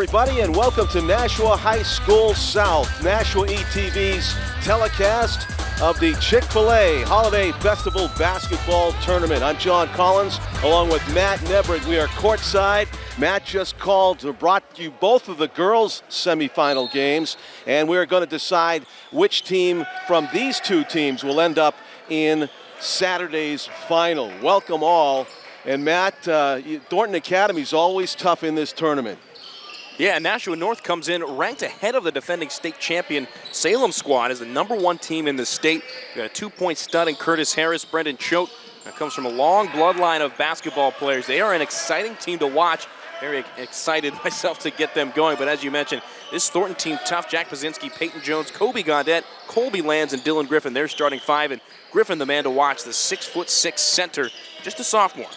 everybody, and welcome to Nashua High School South, Nashua ETV's telecast of the Chic-fil-A Holiday Festival Basketball Tournament. I'm John Collins, along with Matt Nebrick. We are courtside. Matt just brought you both of the girls' semifinal games, and we're going to decide which team from these two teams will end up in Saturday's final. Welcome all. And Matt, Thornton Academy is always tough in this tournament. Yeah, Nashua North comes in ranked ahead of the defending state champion Salem squad as the #1 team in the state. We've got a 2-point stud in Curtis Harris, Brendan Choate. That comes from a long bloodline of basketball players. They are an exciting team to watch. Very excited myself to get them going. But as you mentioned, this Thornton team tough. Jack Pazinski, Peyton Jones, Kobe Gaudette, Colby Lands, and Dylan Griffin. They're starting five. And Griffin, the man to watch, the 6'6" center, just a sophomore.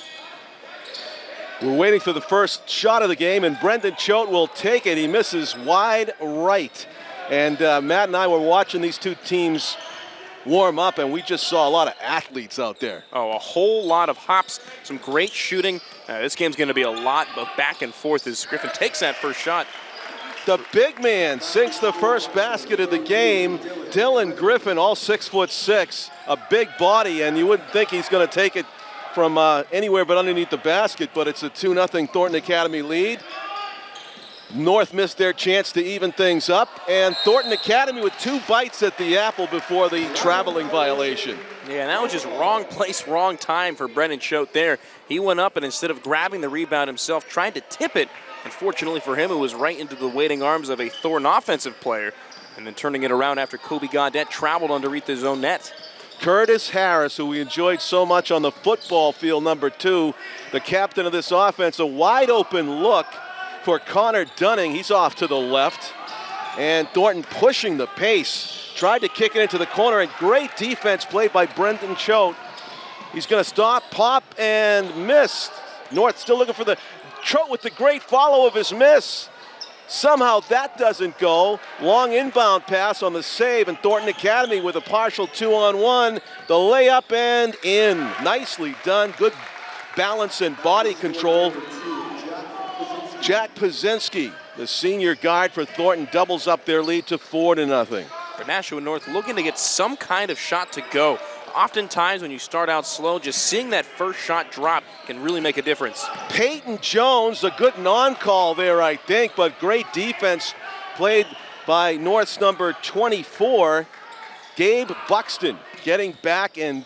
We're waiting for the first shot of the game, and Brendan Choate will take it. He misses wide right. And Matt and I were watching these two teams warm up, and we just saw a lot of athletes out there. Oh, a whole lot of hops, some great shooting. This game's going to be a lot of back and forth as Griffin takes that first shot. The big man sinks the first basket of the game. Dylan Griffin, all 6'6", a big body, and you wouldn't think he's going to take it from anywhere but underneath the basket, but it's a 2-0 Thornton Academy lead. North missed their chance to even things up, and Thornton Academy with 2 bites at the apple before the traveling violation. Yeah, and that was just wrong place, wrong time for Brendan Choate there. He went up and instead of grabbing the rebound himself, tried to tip it. Unfortunately for him, it was right into the waiting arms of a Thornton offensive player, and then turning it around after Kobe Gaudette traveled underneath his own net. Curtis Harris, who we enjoyed so much on the football field, #2, the captain of this offense, a wide open look for Connor Dunning. He's off to the left. And Thornton pushing the pace. Tried to kick it into the corner, and great defense played by Brendan Choate. He's going to stop, pop, and miss. North still looking for the Choate with the great follow of his miss. Somehow that doesn't go. Long inbound pass on the save, and Thornton Academy with a partial 2-on-1. The layup and in. Nicely done. Good balance and body control. Jack Pazinski, the senior guard for Thornton, doubles up their lead to 4-0. For Nashua North, looking to get some kind of shot to go. Oftentimes when you start out slow, just seeing that first shot drop can really make a difference. Peyton Jones, a good non-call there, I think, but great defense played by North's #24, Gabe Buxton, getting back and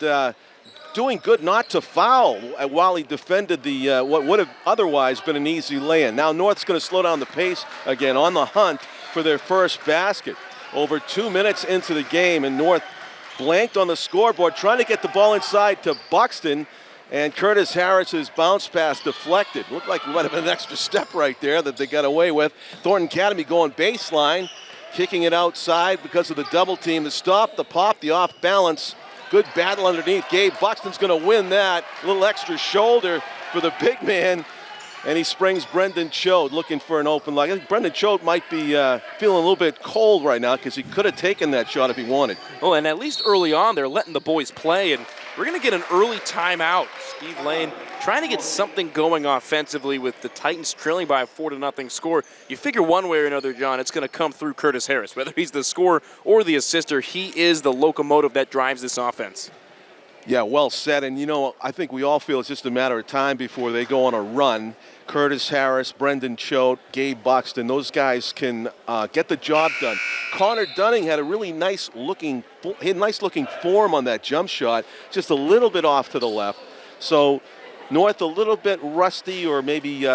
doing good not to foul while he defended the what would have otherwise been an easy lay-in. Now North's going to slow down the pace again on the hunt for their first basket. Over 2 minutes into the game, and North blanked on the scoreboard, trying to get the ball inside to Buxton, and Curtis Harris's bounce pass deflected. Looked like it might have been an extra step right there that they got away with. Thornton Academy going baseline, kicking it outside because of the double team. The stop, the pop, the off balance. Good battle underneath. Gabe Buxton's going to win that. A little extra shoulder for the big man. And he springs Brendan Choate looking for an open look. I think Brendan Choate might be feeling a little bit cold right now because he could have taken that shot if he wanted. Well, and at least early on, they're letting the boys play, and we're going to get an early timeout. Steve Lane trying to get something going offensively with the Titans trailing by a 4-0 score. You figure one way or another, John, it's going to come through Curtis Harris. Whether he's the scorer or the assister, he is the locomotive that drives this offense. Yeah, well said. And, you know, I think we all feel it's just a matter of time before they go on a run. Curtis Harris, Brendan Choate, Gabe Buxton, those guys can get the job done. Connor Dunning had a really nice-looking form on that jump shot, just a little bit off to the left. So North a little bit rusty or maybe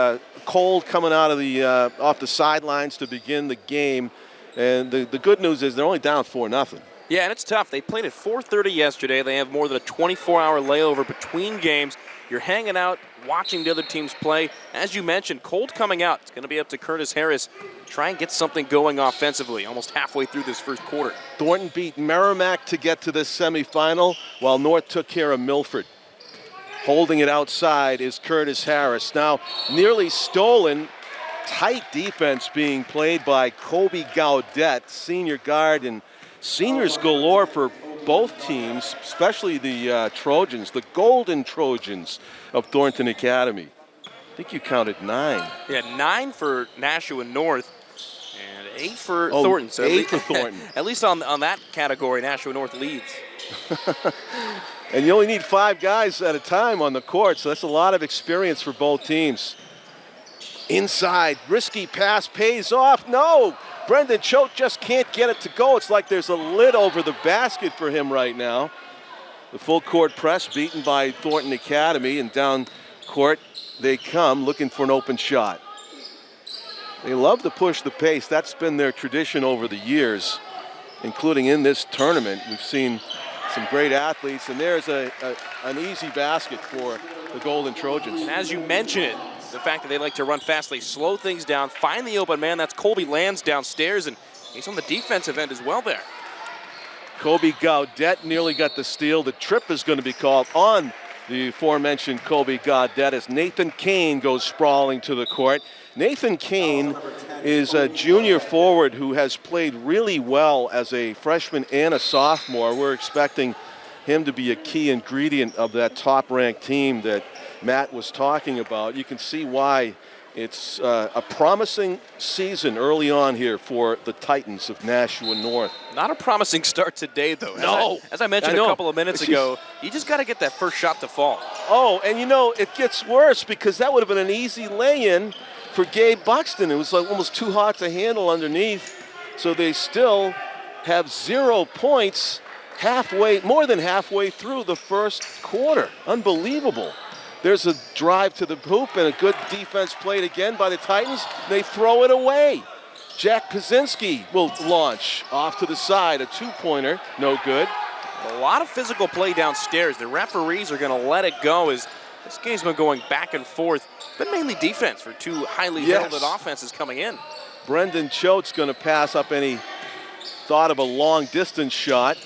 cold coming out of the off the sidelines to begin the game. And the good news is they're only down 4-0. Yeah, and it's tough. They played at 4:30 yesterday. They have more than a 24-hour layover between games. You're hanging out, watching the other teams play. As you mentioned, cold coming out. It's going to be up to Curtis Harris. Try and get something going offensively, almost halfway through this first quarter. Thornton beat Merrimack to get to this semifinal, while North took care of Milford. Holding it outside is Curtis Harris. Now, nearly stolen. Tight defense being played by Kobe Gaudette, senior guard, and seniors galore for both teams, especially the Trojans, the Golden Trojans of Thornton Academy. I think you counted 9. Yeah, 9 for Nashua North and 8 for Thornton. So 8 for Thornton. At least on that category, Nashua North leads. And you only need 5 guys at a time on the court, so that's a lot of experience for both teams. Inside, risky pass pays off. No, Brendan Choate just can't get it to go. It's like there's a lid over the basket for him right now. The full court press beaten by Thornton Academy, and down court they come looking for an open shot. They love to push the pace. That's been their tradition over the years, including in this tournament. We've seen some great athletes, and there's an easy basket for the Golden Trojans. And as you mention it, the fact that they like to run fast, they slow things down, find the open man. That's Colby Lands downstairs, and he's on the defensive end as well there. Kobe Gaudet nearly got the steal. The trip is going to be called on the aforementioned Kobe Gaudet as Nathan Kane goes sprawling to the court. Nathan Kane is a junior forward who has played really well as a freshman and a sophomore. We're expecting him to be a key ingredient of that top-ranked team that Matt was talking about. You can see why it's a promising season early on here for the Titans of Nashua North. Not a promising start today, though. No. As I mentioned a couple of minutes ago, you just got to get that first shot to fall. Oh, and you know, it gets worse because that would have been an easy lay-in for Gabe Buxton. It was like almost too hot to handle underneath. So they still have 0 points more than halfway through the first quarter. Unbelievable. There's a drive to the hoop and a good defense played again by the Titans. They throw it away. Jack Pazinski will launch off to the side. A 2-pointer, no good. A lot of physical play downstairs. The referees are going to let it go as this game's been going back and forth, but mainly defense for 2 highly heralded offenses coming in. Brendan Choate's going to pass up any thought of a long-distance shot.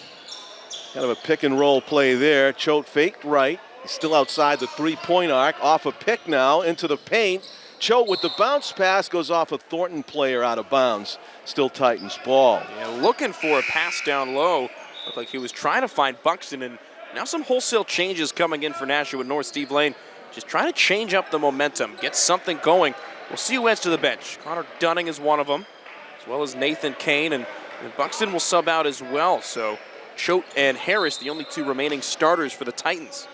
Kind of a pick-and-roll play there. Choate faked right. He's still outside the 3-point arc. Off a pick now into the paint. Choate with the bounce pass goes off a Thornton player out of bounds. Still Titans ball. Yeah, looking for a pass down low. Looked like he was trying to find Buxton, and now some wholesale changes coming in for Nashua North. Steve Lane just trying to change up the momentum, get something going. We'll see who heads to the bench. Connor Dunning is one of them, as well as Nathan Kane, and Buxton will sub out as well. So Choate and Harris, the only 2 remaining starters for the Titans.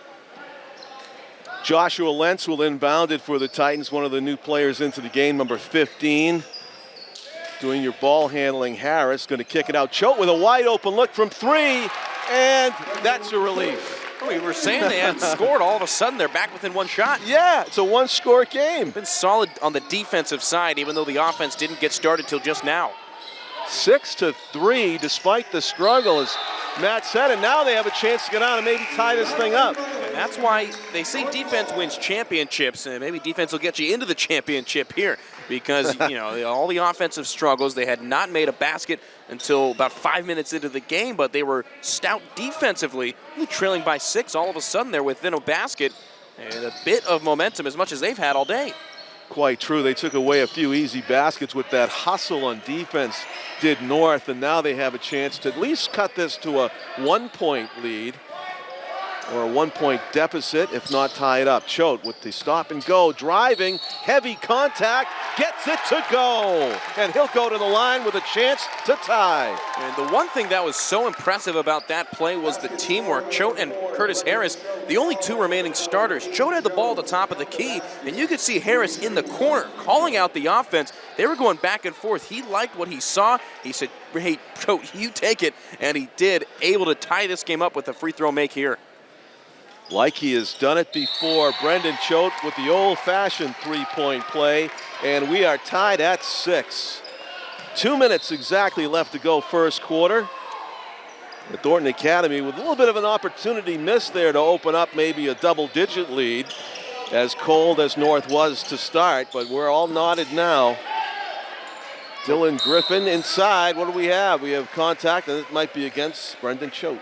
Joshua Lentz will inbound it for the Titans, one of the new players into the game, number 15. Doing your ball handling, Harris going to kick it out. Choate with a wide open look from 3, and that's a relief. We were saying they hadn't scored. All of a sudden, they're back within 1 shot. Yeah, it's a 1-score game. Been solid on the defensive side, even though the offense didn't get started till just now. 6-3, despite the struggle, as Matt said, and now they have a chance to get on and maybe tie this thing up. And that's why they say defense wins championships, and maybe defense will get you into the championship here because, you know, all the offensive struggles, they had not made a basket until about 5 minutes into the game, but they were stout defensively, only trailing by 6. All of a sudden, they're within a basket and a bit of momentum as much as they've had all day. Quite true. They took away a few easy baskets with that hustle on defense, did North, and now they have a chance to at least cut this to a 1-point lead or a 1-point deficit, if not tie it up. Choate with the stop and go, driving, heavy contact, gets it to go. And he'll go to the line with a chance to tie. And the one thing that was so impressive about that play was the teamwork. Choate and Curtis Harris, the only 2 remaining starters. Choate had the ball at the top of the key, and you could see Harris in the corner calling out the offense. They were going back and forth. He liked what he saw. He said, hey, Choate, you take it. And he did, able to tie this game up with a free throw make here. Like he has done it before, Brendan Choate with the old-fashioned 3-point play, and we are tied at 6. 2 minutes exactly left to go first quarter. The Thornton Academy with a little bit of an opportunity missed there to open up maybe a double-digit lead, as cold as North was to start, but we're all knotted now. Dylan Griffin inside. What do we have? We have contact, and it might be against Brendan Choate.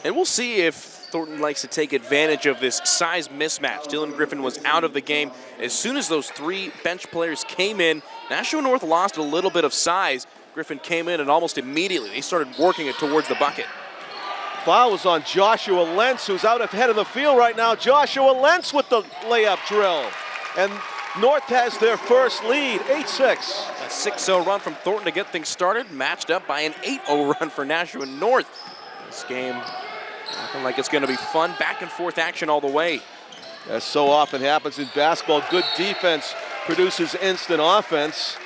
And we'll see if Thornton likes to take advantage of this size mismatch. Dylan Griffin was out of the game. As soon as those 3 bench players came in, Nashua North lost a little bit of size. Griffin came in and almost immediately they started working it towards the bucket. Foul was on Joshua Lentz, who's out ahead of the field right now. Joshua Lentz with the layup drill. And North has their first lead, 8-6. A 6-0 run from Thornton to get things started, matched up by an 8-0 run for Nashua North. This game looking like it's going to be fun, back and forth action all the way. As so often happens in basketball, good defense produces instant offense.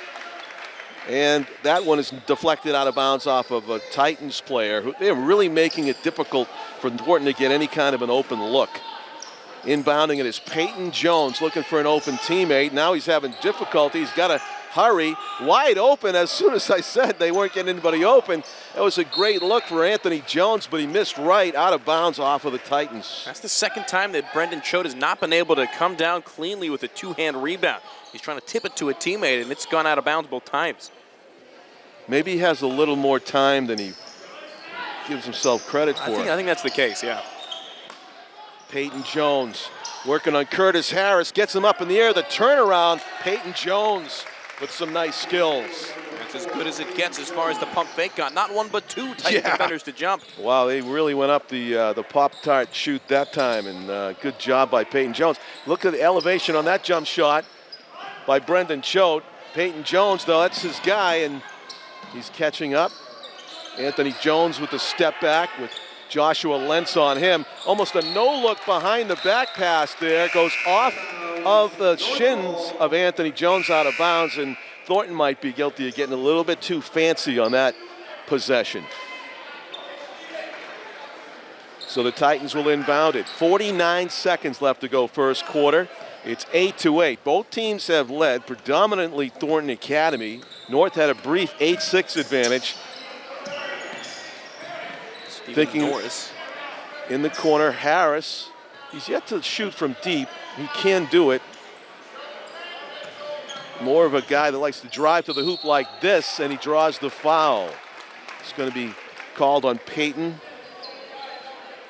And that one is deflected out of bounds off of a Titans player. They're really making it difficult for Thornton to get any kind of an open look. Inbounding it is Peyton Jones looking for an open teammate. Now he's having difficulty. He's got to hurry. Wide open. As soon as I said they weren't getting anybody open, that was a great look for Anthony Jones, but he missed right out of bounds off of the Titans. That's the second time that Brendan Choate has not been able to come down cleanly with a two-hand rebound. He's trying to tip it to a teammate, and it's gone out of bounds both times. Maybe he has a little more time than he gives himself credit for. I think that's the case, yeah. Peyton Jones working on Curtis Harris, gets him up in the air. The turnaround, Peyton Jones with some nice skills. That's as good as it gets as far as the pump fake got. Not one but two Titan defenders to jump. Wow, they really went up the Pop-Tart shoot that time, and good job by Peyton Jones. Look at the elevation on that jump shot by Brendan Choate. Peyton Jones, though, that's his guy, and he's catching up. Anthony Jones with the step back with Joshua Lentz on him. Almost a no-look behind the back pass there. Goes off of the shins of Anthony Jones out of bounds, and Thornton might be guilty of getting a little bit too fancy on that possession. So the Titans will inbound it. 49 seconds left to go first quarter. It's 8-8. Both teams have led, predominantly Thornton Academy. North had a brief 8-6 advantage. Thinking Norris in the corner, Harris. He's yet to shoot from deep. He can do it. More of a guy that likes to drive to the hoop like this, and he draws the foul. It's going to be called on Peyton.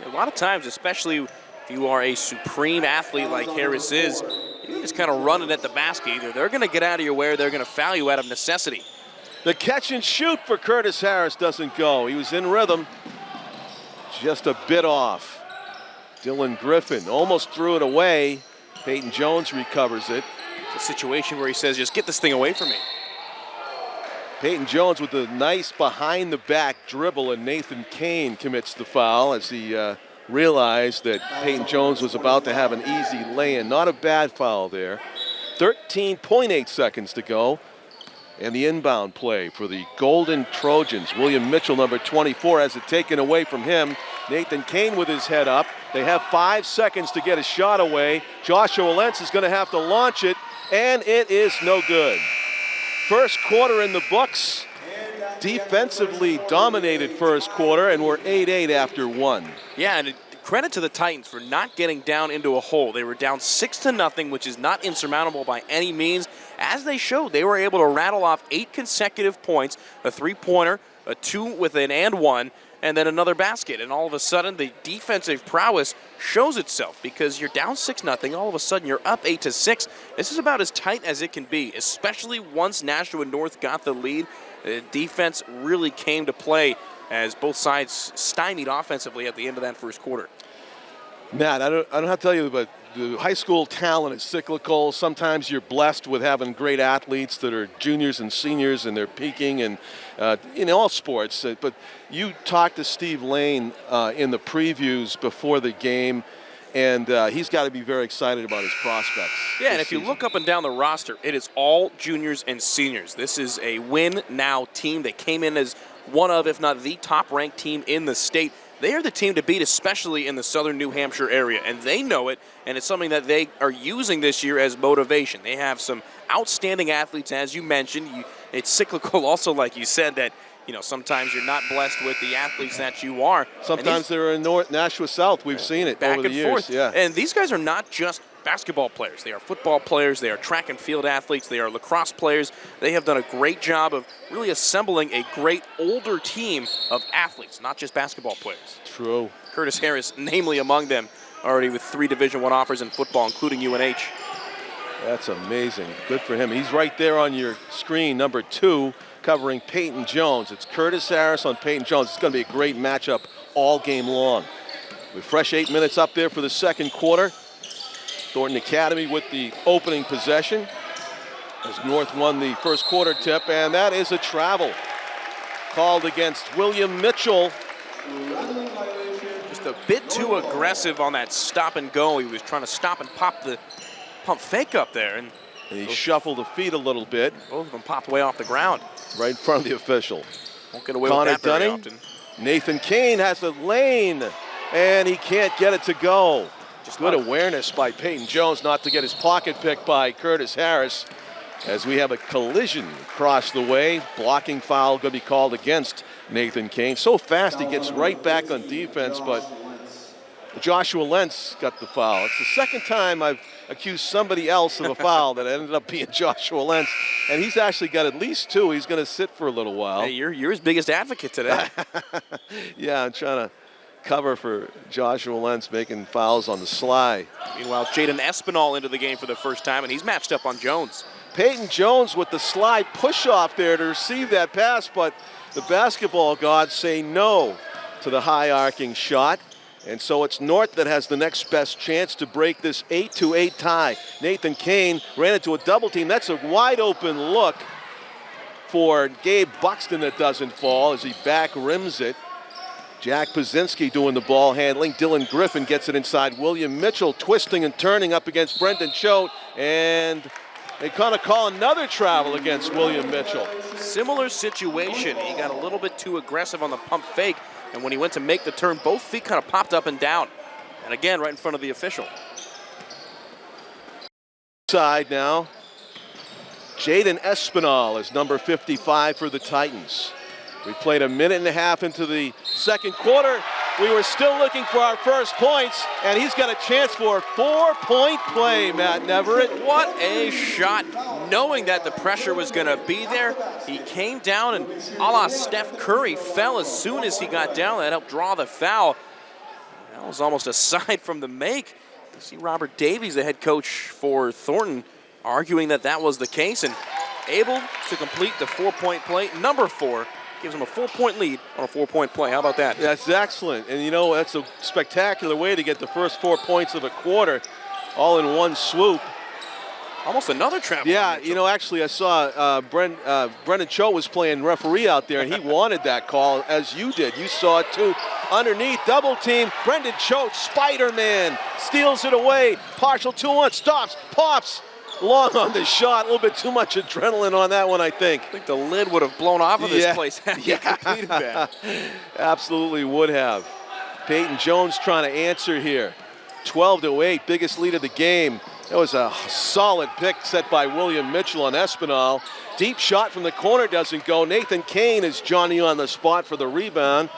A lot of times, especially if you are a supreme athlete like Harris is, you can just kind of run it at the basket. Either they're going to get out of your way or they're going to foul you out of necessity. The catch and shoot for Curtis Harris doesn't go. He was in rhythm. Just a bit off. Dylan Griffin almost threw it away. Peyton Jones recovers it. It's a situation where he says, just get this thing away from me. Peyton Jones with a nice behind-the-back dribble, and Nathan Kane commits the foul as he realized that Peyton Jones was about to have an easy lay-in. Not a bad foul there. 13.8 seconds to go. And the inbound play for the Golden Trojans. William Mitchell, number 24, has it taken away from him. Nathan Kane with his head up. They have 5 seconds to get a shot away. Joshua Lentz is going to have to launch it, and it is no good. First quarter in the books. Defensively dominated first quarter, and we're 8-8 after one. Yeah, and credit to the Titans for not getting down into a hole. They were down 6-0, which is not insurmountable by any means. As they showed, they were able to rattle off 8 consecutive points, a three-pointer, a 2 with an and 1, and then another basket. And all of a sudden, the defensive prowess shows itself because you're down 6-0. All of a sudden, you're up 8-6. This is about as tight as it can be, especially once Nashua North got the lead. The defense really came to play as both sides stymied offensively at the end of that first quarter. Matt, I don't have to tell you, but the high school talent is cyclical. Sometimes you're blessed with having great athletes that are juniors and seniors, and they're peaking in all sports. But you talked to Steve Lane in the previews before the game, and he's got to be very excited about his prospects. Yeah, and if you look up and down the roster, it is all juniors and seniors. This is a win-now team that came in as one of, if not the top-ranked team in the state. They are the team to beat, especially in the southern New Hampshire area, and they know it, and it's something that they are using this year as motivation. They have some outstanding athletes, as you mentioned. It's cyclical also, like you said, that sometimes you're not blessed with the athletes that you are. Sometimes they're in Nashua South. We've seen it over the years. Back and forth. Yeah. And these guys are not just basketball players. They are football players. They are track and field athletes. They are lacrosse players. They have done a great job of really assembling a great older team of athletes, not just basketball players. True. Curtis Harris, namely among them, already with 3 Division I offers in football, including UNH. That's amazing. Good for him. He's right there on your screen, number 2, covering Peyton Jones. It's Curtis Harris on Peyton Jones. It's going to be a great matchup all game long. With fresh 8 minutes up there for the second quarter. Thornton Academy with the opening possession as North won the first quarter tip, and that is a travel called against William Mitchell. Just a bit too aggressive on that stop and go. He was trying to stop and pop the pump fake up there, and he shuffled the feet a little bit. Both of them popped way off the ground. Right in front of the official. Won't get away with that very often. Nathan Kane has a lane, and he can't get it to go. Just good awareness by Peyton Jones not to get his pocket picked by Curtis Harris, as we have a collision across the way. Blocking foul going to be called against Nathan Kane. So fast he gets right back on defense, but Joshua Lentz got the foul. It's the second time I've accused somebody else of a foul that ended up being Joshua Lentz, and he's actually got at least two. He's going to sit for a little while. Hey, you're his biggest advocate today. Yeah, I'm trying to cover for Joshua Lentz making fouls on the sly. Meanwhile, Jaden Espinal into the game for the first time, and he's matched up on Jones. Peyton Jones with the slide push-off there to receive that pass, but the basketball gods say no to the high-arcing shot. And so it's North that has the next best chance to break this 8-8 tie. Nathan Kane ran into a double team. That's a wide open look for Gabe Buxton that doesn't fall as he back rims it. Jack Pazinski doing the ball handling. Dylan Griffin gets it inside. William Mitchell twisting and turning up against Brendan Choate, and they kind of call another travel against William Mitchell. Similar situation. He got a little bit too aggressive on the pump fake, and when he went to make the turn, both feet kind of popped up and down. And again, right in front of the official. Side now. Jaden Espinal is number 55 for the Titans. We played a minute and a half into the second quarter. We were still looking for our first points, and he's got a chance for a 4-point play, Matt Neverett. What a shot. Knowing that the pressure was going to be there, he came down and a la Steph Curry fell as soon as he got down. That helped draw the foul. That was almost a side from the make. You see Robert Davies, the head coach for Thornton, arguing that that was the case, and able to complete the 4-point play. Number 4. Gives him a 4-point lead on a 4-point play. How about that? That's excellent. And, you know, that's a spectacular way to get the first 4 points of a quarter all in one swoop. Almost another travel. Yeah, you know, actually I saw Brendan Choate was playing referee out there, and he wanted that call, as you did. You saw it, too. Underneath, double team. Brendan Choate, Spider-Man, steals it away. Partial 2-1, stops, pops. Long on the shot, a little bit too much adrenaline on that one, I think. I think the lid would have blown off of this place had he completed that. Absolutely would have. Peyton Jones trying to answer here. 12-8, biggest lead of the game. That was a solid pick set by William Mitchell on Espinal. Deep shot from the corner doesn't go. Nathan Kane is Johnny on the spot for the rebound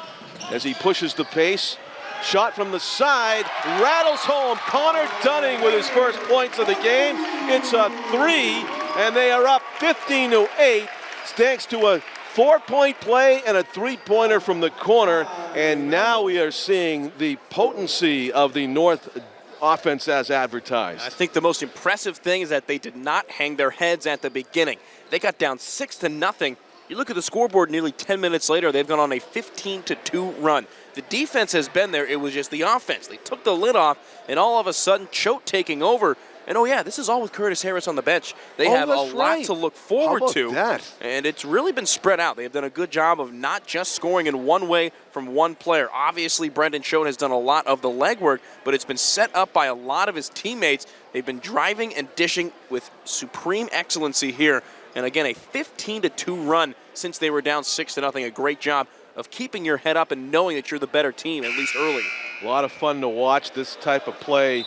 as he pushes the pace. Shot from the side, rattles home. Connor Dunning with his first points of the game. It's a 3, and they are up 15-8, thanks to a 4-point play and a 3-pointer from the corner. And now we are seeing the potency of the North offense as advertised. I think the most impressive thing is that they did not hang their heads at the beginning. They got down 6-0. You look at the scoreboard nearly 10 minutes later, they've gone on a 15-2 run. The defense has been there. It was just the offense. They took the lid off, and all of a sudden, Choate taking over. And, oh, yeah, this is all with Curtis Harris on the bench. They have a lot to look forward to. That? And it's really been spread out. They have done a good job of not just scoring in one way from one player. Obviously, Brendan Choate has done a lot of the legwork, but it's been set up by a lot of his teammates. They've been driving and dishing with supreme excellency here. And, again, a 15-2 run since they were down 6-0. A great job of keeping your head up and knowing that you're the better team, at least early. A lot of fun to watch this type of play.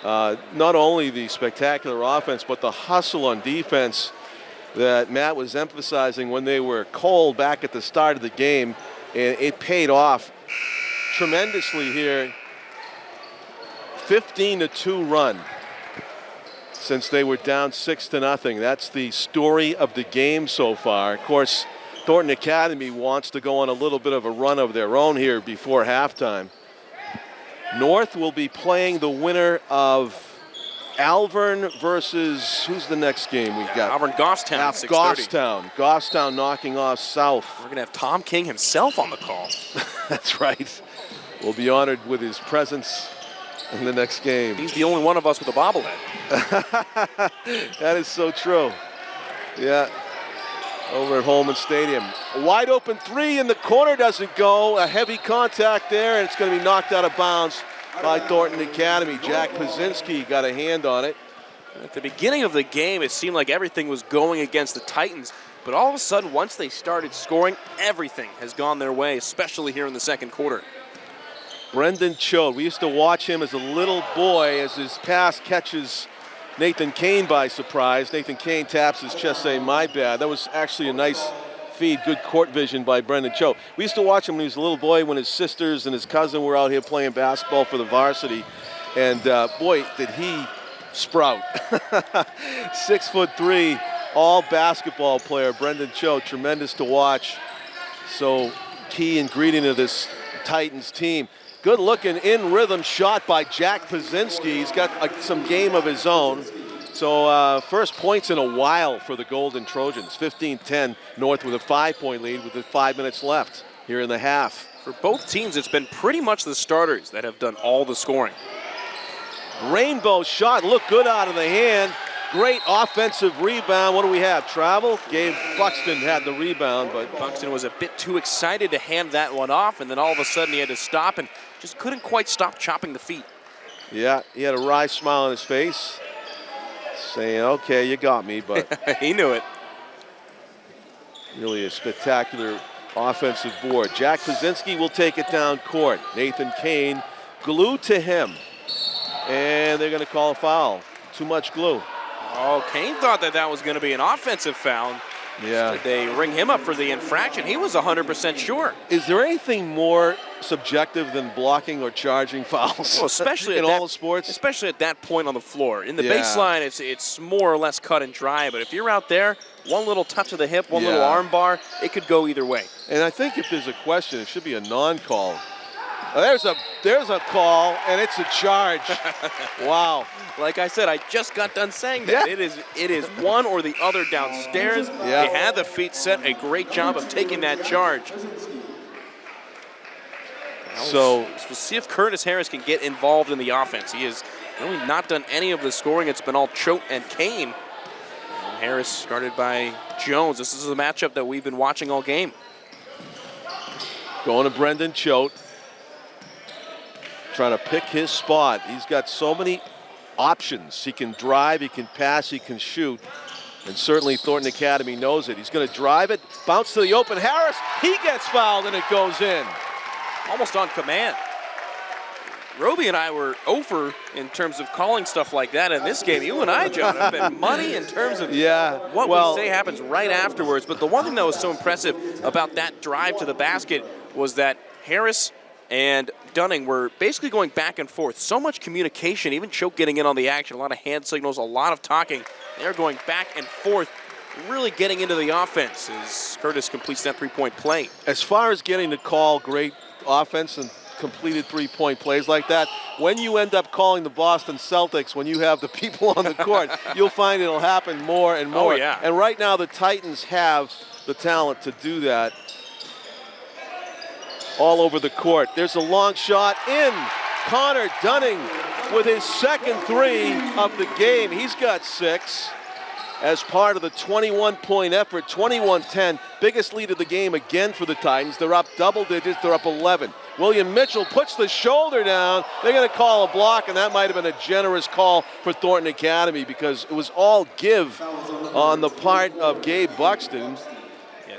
Not only the spectacular offense, but the hustle on defense that Matt was emphasizing when they were cold back at the start of the game. And it paid off tremendously here. 15-2 run since they were down 6-0. That's the story of the game so far. Of course, Thornton Academy wants to go on a little bit of a run of their own here before halftime. North will be playing the winner of Alvern versus, who's the next game we've got? Alvern Goffstown at 6:30. Goffstown knocking off South. We're going to have Tom King himself on the call. That's right. We'll be honored with his presence in the next game. He's the only one of us with a bobblehead. That is so true. Yeah. Over at Holman Stadium. A wide open three in the corner doesn't go. A heavy contact there, and it's going to be knocked out of bounds by Thornton Academy. Jack Pazinski got a hand on it. At the beginning of the game, it seemed like everything was going against the Titans, but all of a sudden, once they started scoring, everything has gone their way, especially here in the second quarter. Brendan Choate, we used to watch him as a little boy as his pass catches Nathan Kane by surprise. Nathan Kane taps his chest saying, "My bad." That was actually a nice feed, good court vision by Brendan Choate. We used to watch him when he was a little boy when his sisters and his cousin were out here playing basketball for the varsity. And boy, did he sprout. 6'3", all basketball player, Brendan Choate, tremendous to watch. So key ingredient of this Titans team. Good looking in rhythm shot by Jack Pazinski. He's got some game of his own. So first points in a while for the Golden Trojans. 15-10 North with a 5-point lead with 5 minutes left here in the half. For both teams, it's been pretty much the starters that have done all the scoring. Rainbow shot, looked good out of the hand. Great offensive rebound. What do we have? Travel? Gabe Buxton had the rebound, but Buxton was a bit too excited to hand that one off, and then all of a sudden he had to stop and just couldn't quite stop chopping the feet. Yeah, he had a wry smile on his face, saying, "Okay, you got me," but he knew it. Really a spectacular offensive board. Jack Pazinski will take it down court. Nathan Kane glued to him, and they're going to call a foul. Too much glue. Oh, Kane thought that was going to be an offensive foul. Yeah. They ring him up for the infraction. He was 100% sure. Is there anything more subjective than blocking or charging fouls? Well, especially in all the sports? Especially at that point on the floor. In the baseline, it's more or less cut and dry. But if you're out there, one little touch of the hip, one little arm bar, it could go either way. And I think if there's a question, it should be a non-call. There's a call, and it's a charge. Wow. Like I said, I just got done saying that. Yeah. It is one or the other downstairs. Yeah. They had the feet set. A great job of taking that charge. So we'll see if Curtis Harris can get involved in the offense. He has really not done any of the scoring. It's been all Choate and Kane. And Harris started by Jones. This is a matchup that we've been watching all game. going to Brendan Choate. Trying to pick his spot. He's got so many options. He can drive, he can pass, he can shoot. And certainly Thornton Academy knows it. He's going to drive it, bounce to the open. Harris, he gets fouled, and it goes in. Almost on command. Roby and I were over in terms of calling stuff like that in this game. You and I, John, have been money in terms of what we say happens right afterwards. But the one thing that was so impressive about that drive to the basket was that Harris and Dunning were basically going back and forth. So much communication, even Choate getting in on the action, a lot of hand signals, a lot of talking. They're going back and forth, really getting into the offense as Curtis completes that three-point play. As far as getting to call great offense and completed three-point plays like that, when you end up calling the Boston Celtics, when you have the people on the court, you'll find it'll happen more and more. Oh, yeah. And right now the Titans have the talent to do that. All over the court. There's a long shot in. Connor Dunning with his second three of the game. He's got 6 as part of the 21-point effort, 21-10. Biggest lead of the game again for the Titans. They're up double digits. They're up 11. William Mitchell puts the shoulder down. They're going to call a block, and that might have been a generous call for Thornton Academy because it was all give on the part of Gabe Buxton.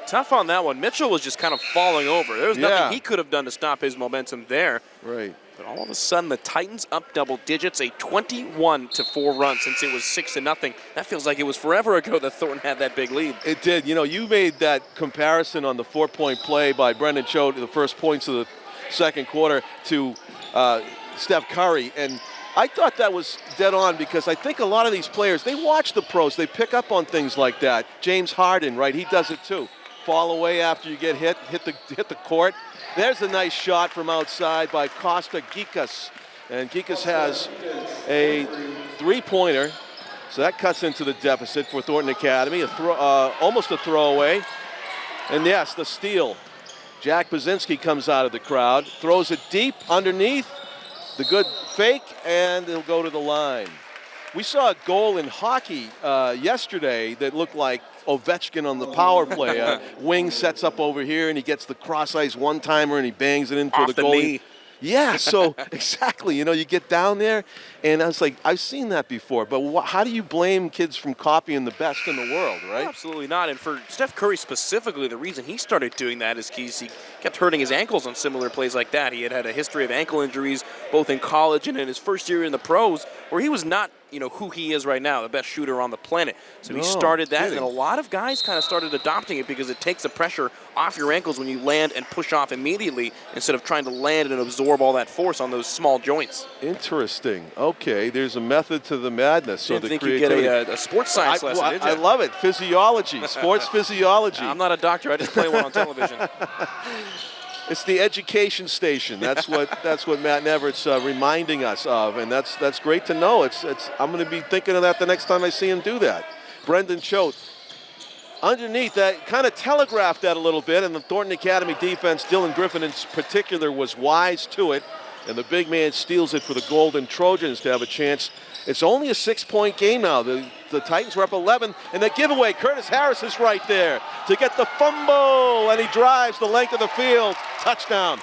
Tough on that one. Mitchell was just kind of falling over. There was nothing he could have done to stop his momentum there. Right. But all of a sudden, the Titans up double digits, a 21-4 run since it was 6-0. That feels like it was forever ago that Thornton had that big lead. It did. You know, you made that comparison on the 4-point play by Brendan Choate, the first points of the second quarter, to Steph Curry. And I thought that was dead on because I think a lot of these players, they watch the pros. They pick up on things like that. James Harden, right, he does it too. Fall away after you get hit the court. There's a nice shot from outside by Costa Gikas. And Gikas has a three-pointer. So that cuts into the deficit for Thornton Academy. Almost a throwaway. And yes, the steal. Jack Pazinski comes out of the crowd, throws it deep underneath. The good fake, and he'll go to the line. We saw a goal in hockey yesterday that looked like Ovechkin on the power play. Wing sets up over here, and he gets the cross-ice one-timer, and he bangs it in for Off the the goalie. knee. Yeah, so exactly. You get down there, and I was like, I've seen that before. But how do you blame kids from copying the best in the world, right? Absolutely not. And for Steph Curry specifically, the reason he started doing that is he kept hurting his ankles on similar plays like that. He had a history of ankle injuries, both in college and in his first year in the pros, where he was not, who he is right now, the best shooter on the planet. So he started that, and a lot of guys kind of started adopting it because it takes the pressure off your ankles when you land and push off immediately instead of trying to land and absorb all that force on those small joints. Interesting. Okay, there's a method to the madness. So Didn't think you'd get a sports science lesson, did you? I love it. Physiology, sports physiology. I'm not a doctor. I just play one on television. It's the education station. That's what Matt Nevert's reminding us of, and that's great to know. I'm going to be thinking of that the next time I see him do that. Brendan Choate. Underneath that, kind of telegraphed that a little bit, and the Thornton Academy defense, Dylan Griffin in particular, was wise to it, and the big man steals it for the Golden Trojans to have a chance. It's only a 6-point game now. The Titans were up 11, and the giveaway, Curtis Harris is right there to get the fumble, and he drives the length of the field. Touchdown.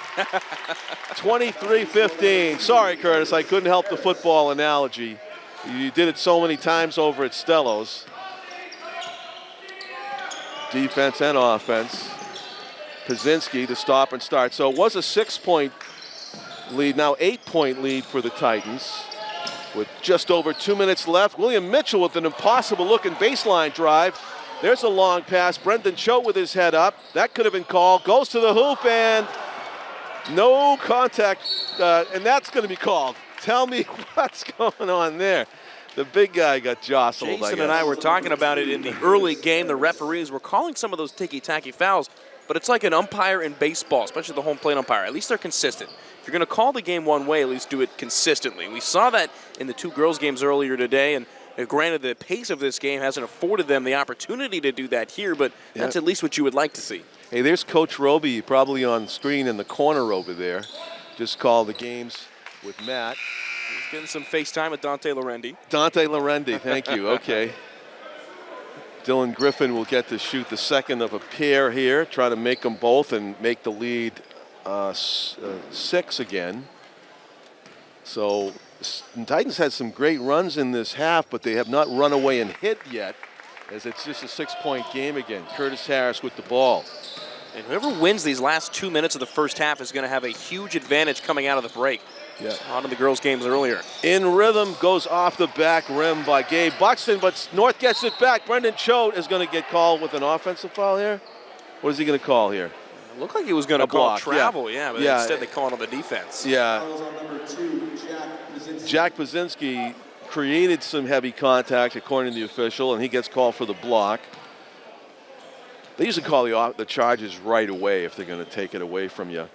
23-15. Sorry, Curtis, I couldn't help the football analogy. You did it so many times over at Stellos. Defense and offense. Pazinski to stop and start. So it was a 6-point lead, now 8-point lead for the Titans. With just over 2 minutes left, William Mitchell with an impossible-looking baseline drive. There's a long pass. Brendan Choate with his head up. That could have been called. Goes to the hoop, and no contact, and that's going to be called. Tell me what's going on there. The big guy got jostled, Jason and I were talking about it in the early game. The referees were calling some of those ticky-tacky fouls, but it's like an umpire in baseball, especially the home plate umpire. At least they're consistent. If you're going to call the game one way, at least do it consistently. We saw that in the two girls' games earlier today, and granted, the pace of this game hasn't afforded them the opportunity to do that here, but that's at least what you would like to see. Hey, there's Coach Roby, probably on screen in the corner over there. Just call the games with Matt. He's getting some FaceTime with Dante Lorendi. Dante Lorendi, thank you. Okay. Dylan Griffin will get to shoot the second of a pair here, try to make them both and make the lead 6 again. So the Titans had some great runs in this half, but they have not run away and hit yet, as it's just a 6-point game again. Curtis Harris with the ball. And whoever wins these last 2 minutes of the first half is going to have a huge advantage coming out of the break. Yeah. On to the girls' games earlier. In rhythm, goes off the back rim by Gabe Buxton, but North gets it back. Brendan Choate is going to get called with an offensive foul here. What is he going to call here? It looked like he was going to call travel, but instead they call it on the defense. Yeah. Jack Pazinski created some heavy contact, according to the official, and he gets called for the block. They usually call the charges right away if they're going to take it away from you.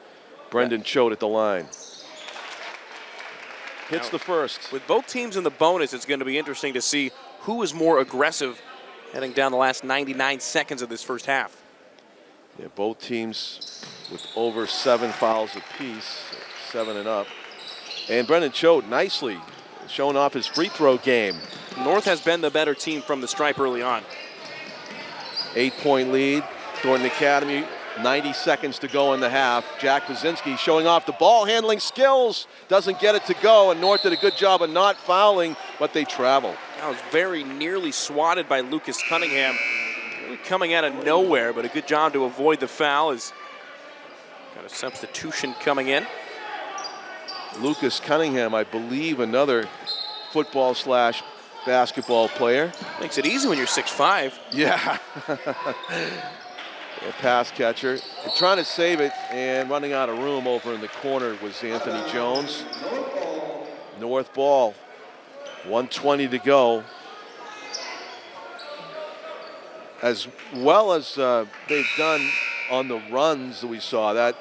Brendan Choate at the line. Hits the first. With both teams in the bonus, it's going to be interesting to see who is more aggressive heading down the last 99 seconds of this first half. Yeah, both teams with over 7 fouls apiece, 7 and up. And Brendan Choate nicely showing off his free throw game. North has been the better team from the stripe early on. 8-point lead. Thornton Academy, 90 seconds to go in the half. Jack Pazinski showing off the ball handling skills. Doesn't get it to go, and North did a good job of not fouling, but they travel. That was very nearly swatted by Lucas Cunningham. Really coming out of nowhere, but a good job to avoid the foul. Got a substitution coming in. Lucas Cunningham, I believe, another football/basketball player. Makes it easy when you're 6'5". Yeah. A pass catcher. And trying to save it and running out of room over in the corner was Anthony Jones. North ball. 1:20 to go. As well as they've done on the runs that we saw, that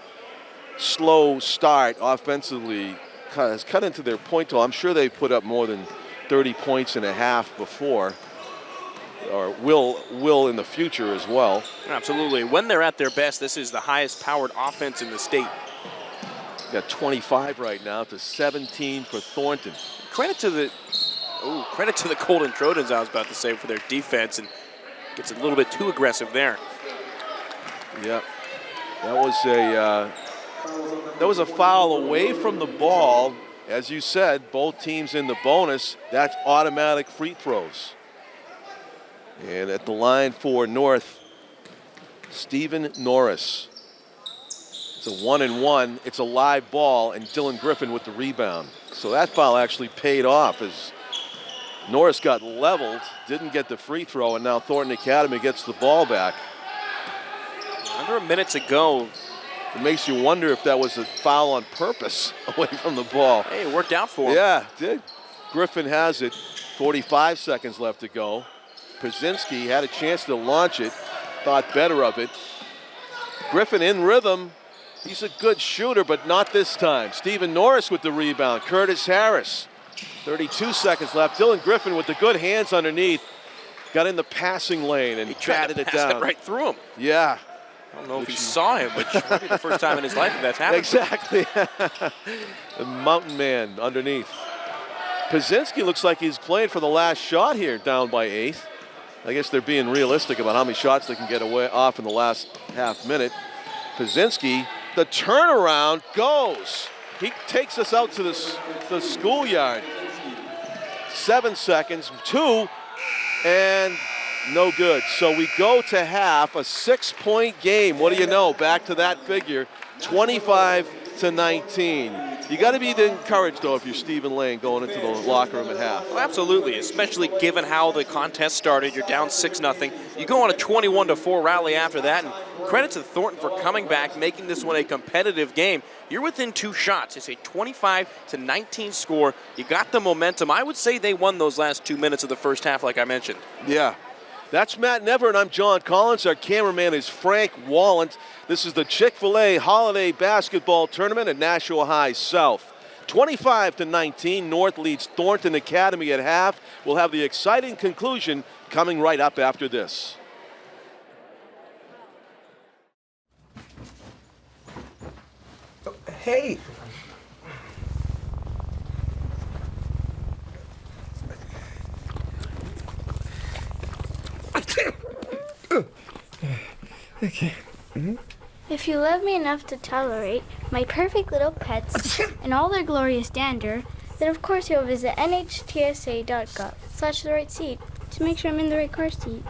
slow start offensively has cut into their point total. I'm sure they put up more than 30 points in a half before, or will in the future as well. Absolutely. When they're at their best, this is the highest powered offense in the state. Got 25 right now to 17 for Thornton. Credit to the Golden Trojans, I was about to say, for their defense, and gets a little bit too aggressive there. Yep. That was a foul away from the ball. As you said, both teams in the bonus. That's automatic free throws. And at the line for North, Stephen Norris. It's a 1-and-1. It's a live ball, and Dylan Griffin with the rebound. So that foul actually paid off as Norris got leveled, didn't get the free throw, and now Thornton Academy gets the ball back. Under a minute to go. It makes you wonder if that was a foul on purpose away from the ball. Hey, it worked out for him. Yeah, it did. Griffin has it. 45 seconds left to go. Prusinski had a chance to launch it, thought better of it. Griffin in rhythm. He's a good shooter, but not this time. Stephen Norris with the rebound. Curtis Harris. 32 seconds left. Dylan Griffin with the good hands underneath. Got in the passing lane and batted it down. It right through him. Yeah. I don't know if he saw him, which might be the first time in his life that that's happened. Exactly. The mountain man underneath. Prusinski looks like he's playing for the last shot here, down by 8. I guess they're being realistic about how many shots they can get off in the last half minute. Prusinski, the turnaround goes. He takes us out to the schoolyard. 7 seconds, 2, and no good. So we go to half, a 6-point game. What do you know? Back to that figure, 25-19. You got to be encouraged, though, if you're Stephen Lane going into the locker room at half. Well, absolutely, especially given how the contest started. You're down 6-0. You go on a 21-4 rally after that, and credit to Thornton for coming back, making this one a competitive game. You're within 2 shots. It's a 25-19 score. You got the momentum. I would say they won those last 2 minutes of the first half, like I mentioned. Yeah. That's Matt Never, and I'm John Collins. Our cameraman is Frank Wallant. This is the Chic-fil-A Holiday Basketball Tournament at Nashua High South. 25-19, North leads Thornton Academy at half. We'll have the exciting conclusion coming right up after this. Hey! Okay. If you love me enough to tolerate my perfect little pets and all their glorious dander, then of course you'll visit nhtsa.gov/the right seat to make sure I'm in the right car seat.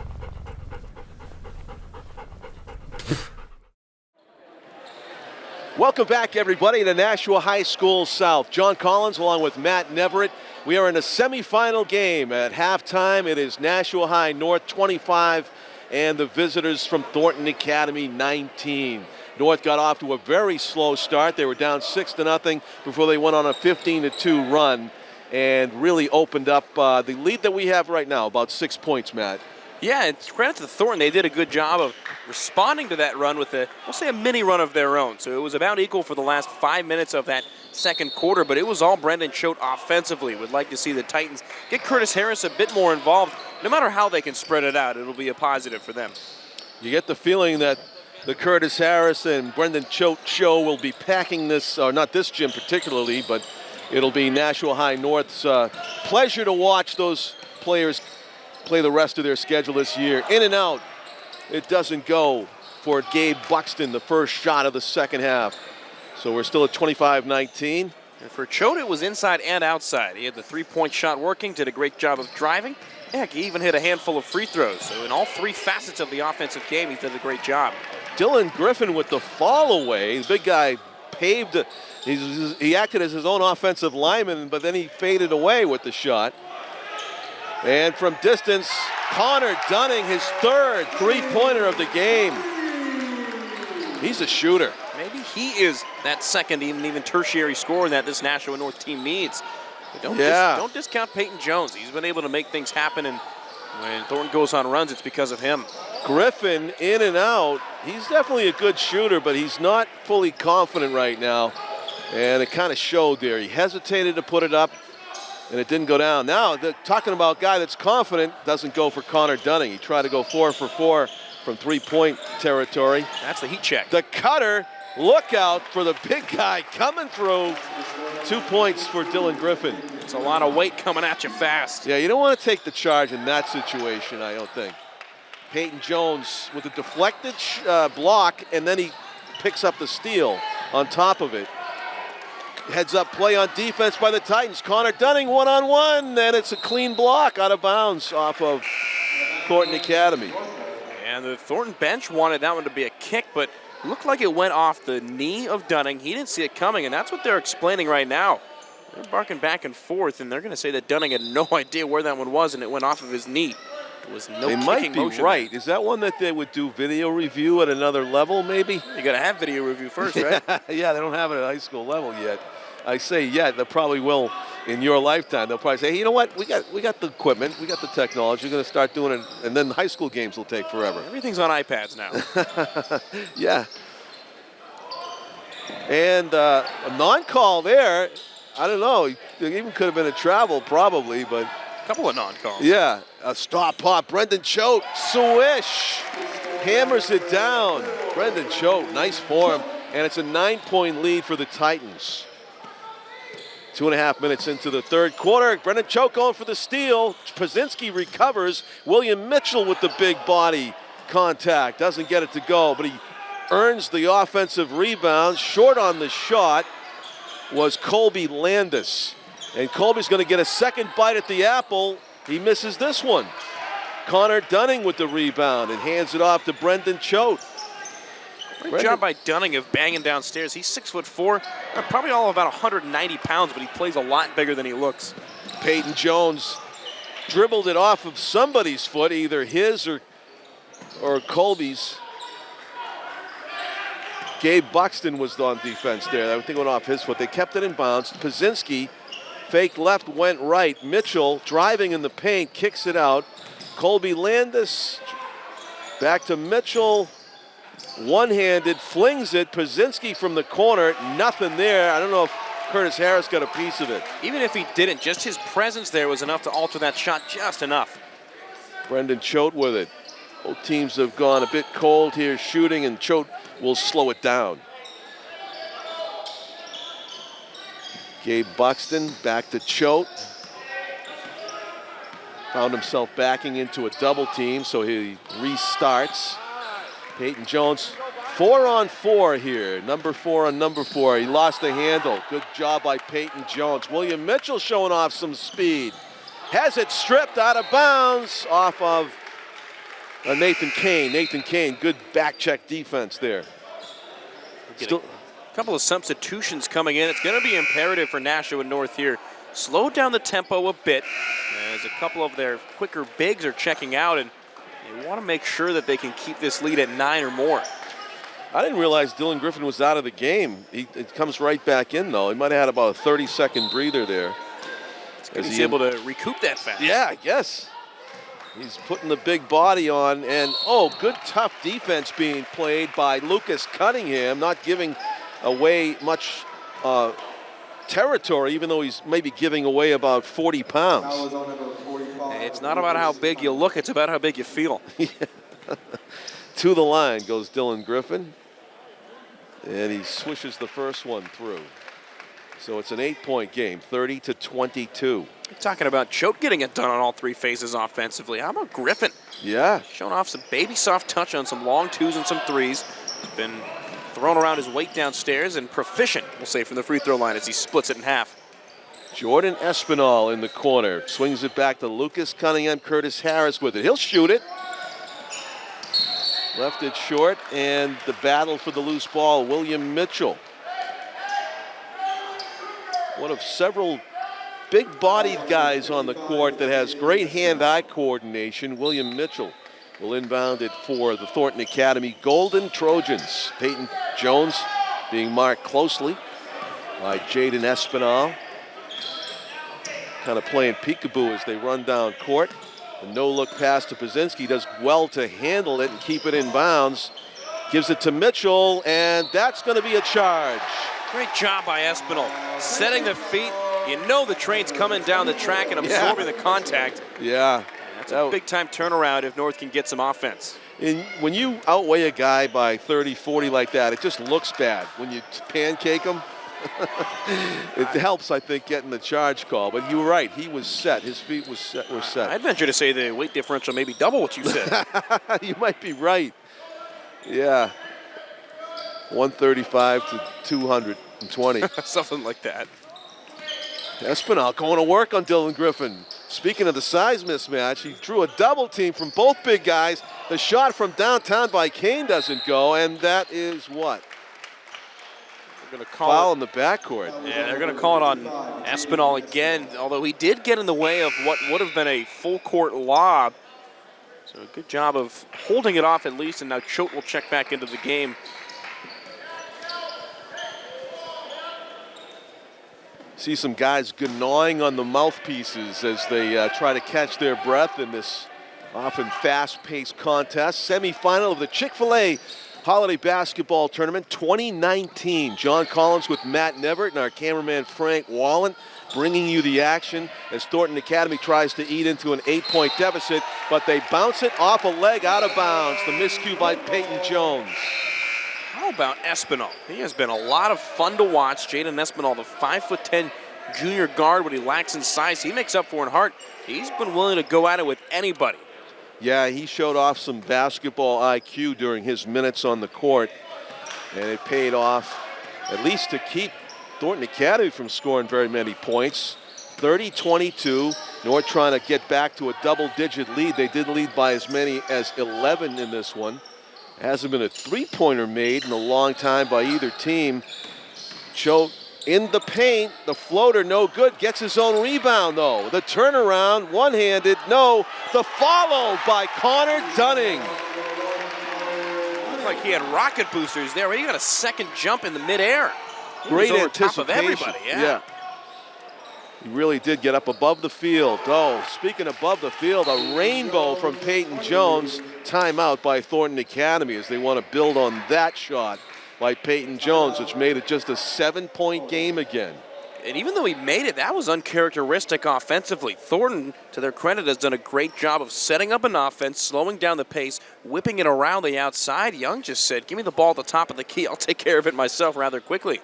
Welcome back, everybody, to Nashua High School South. John Collins along with Matt Neverett. We are in a semifinal game. At halftime, it is Nashua High North 25 and the visitors from Thornton Academy 19. North got off to a very slow start. They were down 6-0 before they went on a 15-2 run and really opened up the lead that we have right now, about 6 points, Matt. Yeah, it's credit to Thornton. They did a good job of responding to that run with we'll say a mini run of their own. So it was about equal for the last 5 minutes of that second quarter, but it was all Brendan Choate offensively. Would like to see the Titans get Curtis Harris a bit more involved. No matter how they can spread it out, it'll be a positive for them. You get the feeling that the Curtis Harris and Brendan Choate show will be packing this, or not this gym particularly, but it'll be Nashua High North's pleasure to watch those players play the rest of their schedule this year. In and out, it doesn't go for Gabe Buxton, the first shot of the second half. So we're still at 25-19. And for Choate, it was inside and outside. He had the three-point shot working, did a great job of driving. Heck, he even hit a handful of free throws. So in all 3 facets of the offensive game, he did a great job. Dylan Griffin with the fall away. The big guy paved, he acted as his own offensive lineman, but then he faded away with the shot. And from distance, Connor Dunning, his third three-pointer of the game. He's a shooter. Maybe he is that second, even tertiary scorer that this Nashua North team needs. Don't discount Peyton Jones. He's been able to make things happen, and when Thornton goes on runs, it's because of him. Griffin in and out. He's definitely a good shooter, but he's not fully confident right now. And it kind of showed there. He hesitated to put it up, and it didn't go down. Now, talking about a guy that's confident, doesn't go for Connor Dunning. He tried to go 4 for 4 from three-point territory. That's the heat check. The cutter, Look out for the big guy coming through. 2 points for Dylan Griffin. It's a lot of weight coming at you fast. Yeah, you don't want to take the charge in that situation, I don't think. Peyton Jones with a deflected block, and then he picks up the steal on top of it. Heads up play on defense by the Titans. Connor Dunning one-on-one, and it's a clean block out of bounds off of Thornton Academy. And the Thornton bench wanted that one to be a kick, but looked like it went off the knee of Dunning. He didn't see it coming, and that's what they're explaining right now. They're barking back and forth, and they're going to say that Dunning had no idea where that one was, and it went off of his knee. There was no they kicking might be motion right. there. Is that one that they would do video review at another level, maybe? You got to have video review first, right? Yeah, they don't have it at high school level yet. I say yet, they probably will in your lifetime. They'll probably say, hey, you know what? We got the equipment, we got the technology. We're going to start doing it, and then high school games will take forever. Everything's on iPads now. Yeah. And a non-call there. I don't know. It even could have been a travel, probably, but. A couple of non-calls. Yeah. A stop pop. Brendan Choate. Swish. Hammers it down. Brendan Choate. Nice form. And it's a 9-point lead for the Titans. 2.5 minutes into the third quarter. Brendan Choate going for the steal. Pazinski recovers. William Mitchell with the big body contact. Doesn't get it to go, but he earns the offensive rebound. Short on the shot was Colby Landis. And Colby's going to get a second bite at the apple. He misses this one. Connor Dunning with the rebound and hands it off to Brendan Choate. Great job by Dunning of banging downstairs. He's 6'4", probably all about 190 pounds, but he plays a lot bigger than he looks. Peyton Jones dribbled it off of somebody's foot, either his or Colby's. Gabe Buxton was on defense there. I think it went off his foot. They kept it in bounds. Pazinski, fake left, went right. Mitchell driving in the paint, kicks it out. Colby Landis back to Mitchell. One-handed, flings it. Pazinski from the corner, nothing there. I don't know if Curtis Harris got a piece of it. Even if he didn't, just his presence there was enough to alter that shot just enough. Brendan Choate with it. Both teams have gone a bit cold here shooting, and Choate will slow it down. Gabe Buxton back to Choate. Found himself backing into a double team, so he restarts. Peyton Jones, 4-on-4 here. Number 4 on number 4. He lost the handle. Good job by Peyton Jones. William Mitchell showing off some speed. Has it stripped out of bounds off of Nathan Kane. Nathan Kane, good back check defense there. Still a couple of substitutions coming in. It's going to be imperative for Nashua North here. Slow down the tempo a bit, as a couple of their quicker bigs are checking out, and they want to make sure that they can keep this lead at 9 or more. I didn't realize Dylan Griffin was out of the game. It comes right back in, though. He might have had about a 30-second breather there. He's able to recoup that fast. Yeah, I guess. He's putting the big body on, and good tough defense being played by Lucas Cunningham, not giving away much territory, even though he's maybe giving away about 40 pounds. It's not about how big you look, it's about how big you feel. To the line goes Dylan Griffin, and he swishes the first one through. So it's an 8-point game, 30-22. You're talking about Choate getting it done on all three phases offensively. How about Griffin? Yeah. Showing off some baby soft touch on some long twos and some threes. He's been throwing around his weight downstairs and proficient, we'll say, from the free throw line as he splits it in half. Jordan Espinal in the corner. Swings it back to Lucas Cunningham. Curtis Harris with it. He'll shoot it. Left it short, and the battle for the loose ball, William Mitchell. One of several big-bodied guys on the court that has great hand-eye coordination. William Mitchell will inbound it for the Thornton Academy Golden Trojans. Peyton Jones being marked closely by Jaden Espinal. Kind of playing peekaboo as they run down court. A no-look pass to Pazinski, does well to handle it and keep it in bounds. Gives it to Mitchell, and that's going to be a charge. Great job by Espinal. Setting the feet. You know the train's coming down the track and absorbing the contact. Yeah. That's a big-time turnaround if North can get some offense. And when you outweigh a guy by 30, 40 like that, it just looks bad when you pancake him. It helps, I think, getting the charge call. But you were right. He was set. His feet were set. I'd venture to say the weight differential maybe double what you said. You might be right. Yeah. 135 to 220. Something like that. Espinal going to work on Dylan Griffin. Speaking of the size mismatch, he drew a double team from both big guys. The shot from downtown by Kane doesn't go, and that is what? They're going to call foul it, in the backcourt. Yeah, they're going to call it on Espinal again, although he did get in the way of what would have been a full court lob. So a good job of holding it off at least, and now Choate will check back into the game. See some guys gnawing on the mouthpieces as they try to catch their breath in this often fast-paced contest. Semifinal of the Chic-fil-A Holiday Basketball Tournament 2019. John Collins with Matt Nevert and our cameraman Frank Wallen bringing you the action as Thornton Academy tries to eat into an 8-point deficit, but they bounce it off a leg out of bounds. The miscue by Peyton Jones. How about Espinal? He has been a lot of fun to watch. Jaden Espinal, the 5'10" junior guard, what he lacks in size, he makes up for in heart. He's been willing to go at it with anybody. Yeah, he showed off some basketball IQ during his minutes on the court, and it paid off at least to keep Thornton Academy from scoring very many points. 30-22. North trying to get back to a double-digit lead. They did lead by as many as 11 in this one. Hasn't been a three-pointer made in a long time by either team. Choate in the paint, the floater no good, gets his own rebound though. The turnaround, one-handed, no. The follow by Connor Dunning. Looked like he had rocket boosters there. He got a second jump in the midair. Great over anticipation. top of everybody, yeah. He really did get up above the field. Oh, speaking above the field, a rainbow from Peyton Jones. Timeout by Thornton Academy as they want to build on that shot by Peyton Jones, which made it just a 7-point game again. And even though he made it, that was uncharacteristic offensively. Thornton, to their credit, has done a great job of setting up an offense, slowing down the pace, whipping it around the outside. Young just said, give me the ball at the top of the key. I'll take care of it myself rather quickly.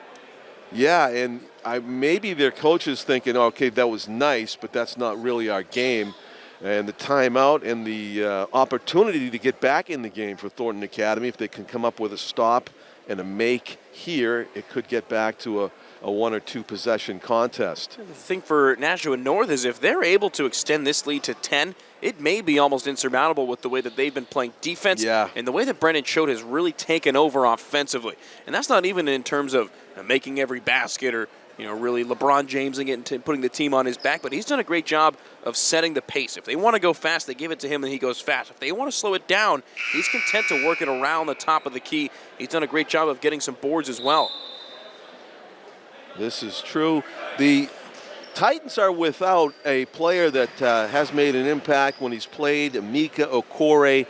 Yeah, and maybe their coach is thinking, okay, that was nice, but that's not really our game. And the timeout and the opportunity to get back in the game for Thornton Academy, if they can come up with a stop and a make here, it could get back to a 1 or 2 possession contest. The thing for Nashua North is if they're able to extend this lead to 10, it may be almost insurmountable with the way that they've been playing defense and the way that Brendan Choate has really taken over offensively. And that's not even in terms of making every basket or really LeBron Jamesing it and putting the team on his back, but he's done a great job of setting the pace. If they want to go fast, they give it to him and he goes fast. If they want to slow it down, he's content to work it around the top of the key. He's done a great job of getting some boards as well. This is true. The Titans are without a player that has made an impact when he's played, Mika Okore.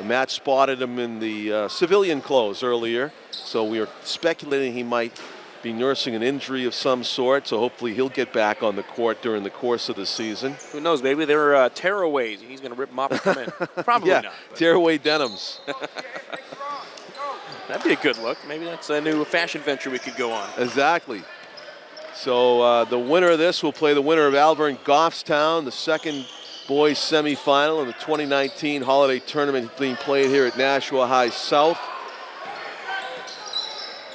Matt spotted him in the civilian clothes earlier, so we are speculating he might be nursing an injury of some sort, so hopefully he'll get back on the court during the course of the season. Who knows, maybe they're tearaways. He's going to rip them off and come in. Probably yeah, not. Tearaway denims. That'd be a good look. Maybe that's a new fashion venture we could go on. Exactly. So the winner of this will play the winner of Alvern Goffstown, the second boys semifinal in the 2019 holiday tournament being played here at Nashua High South.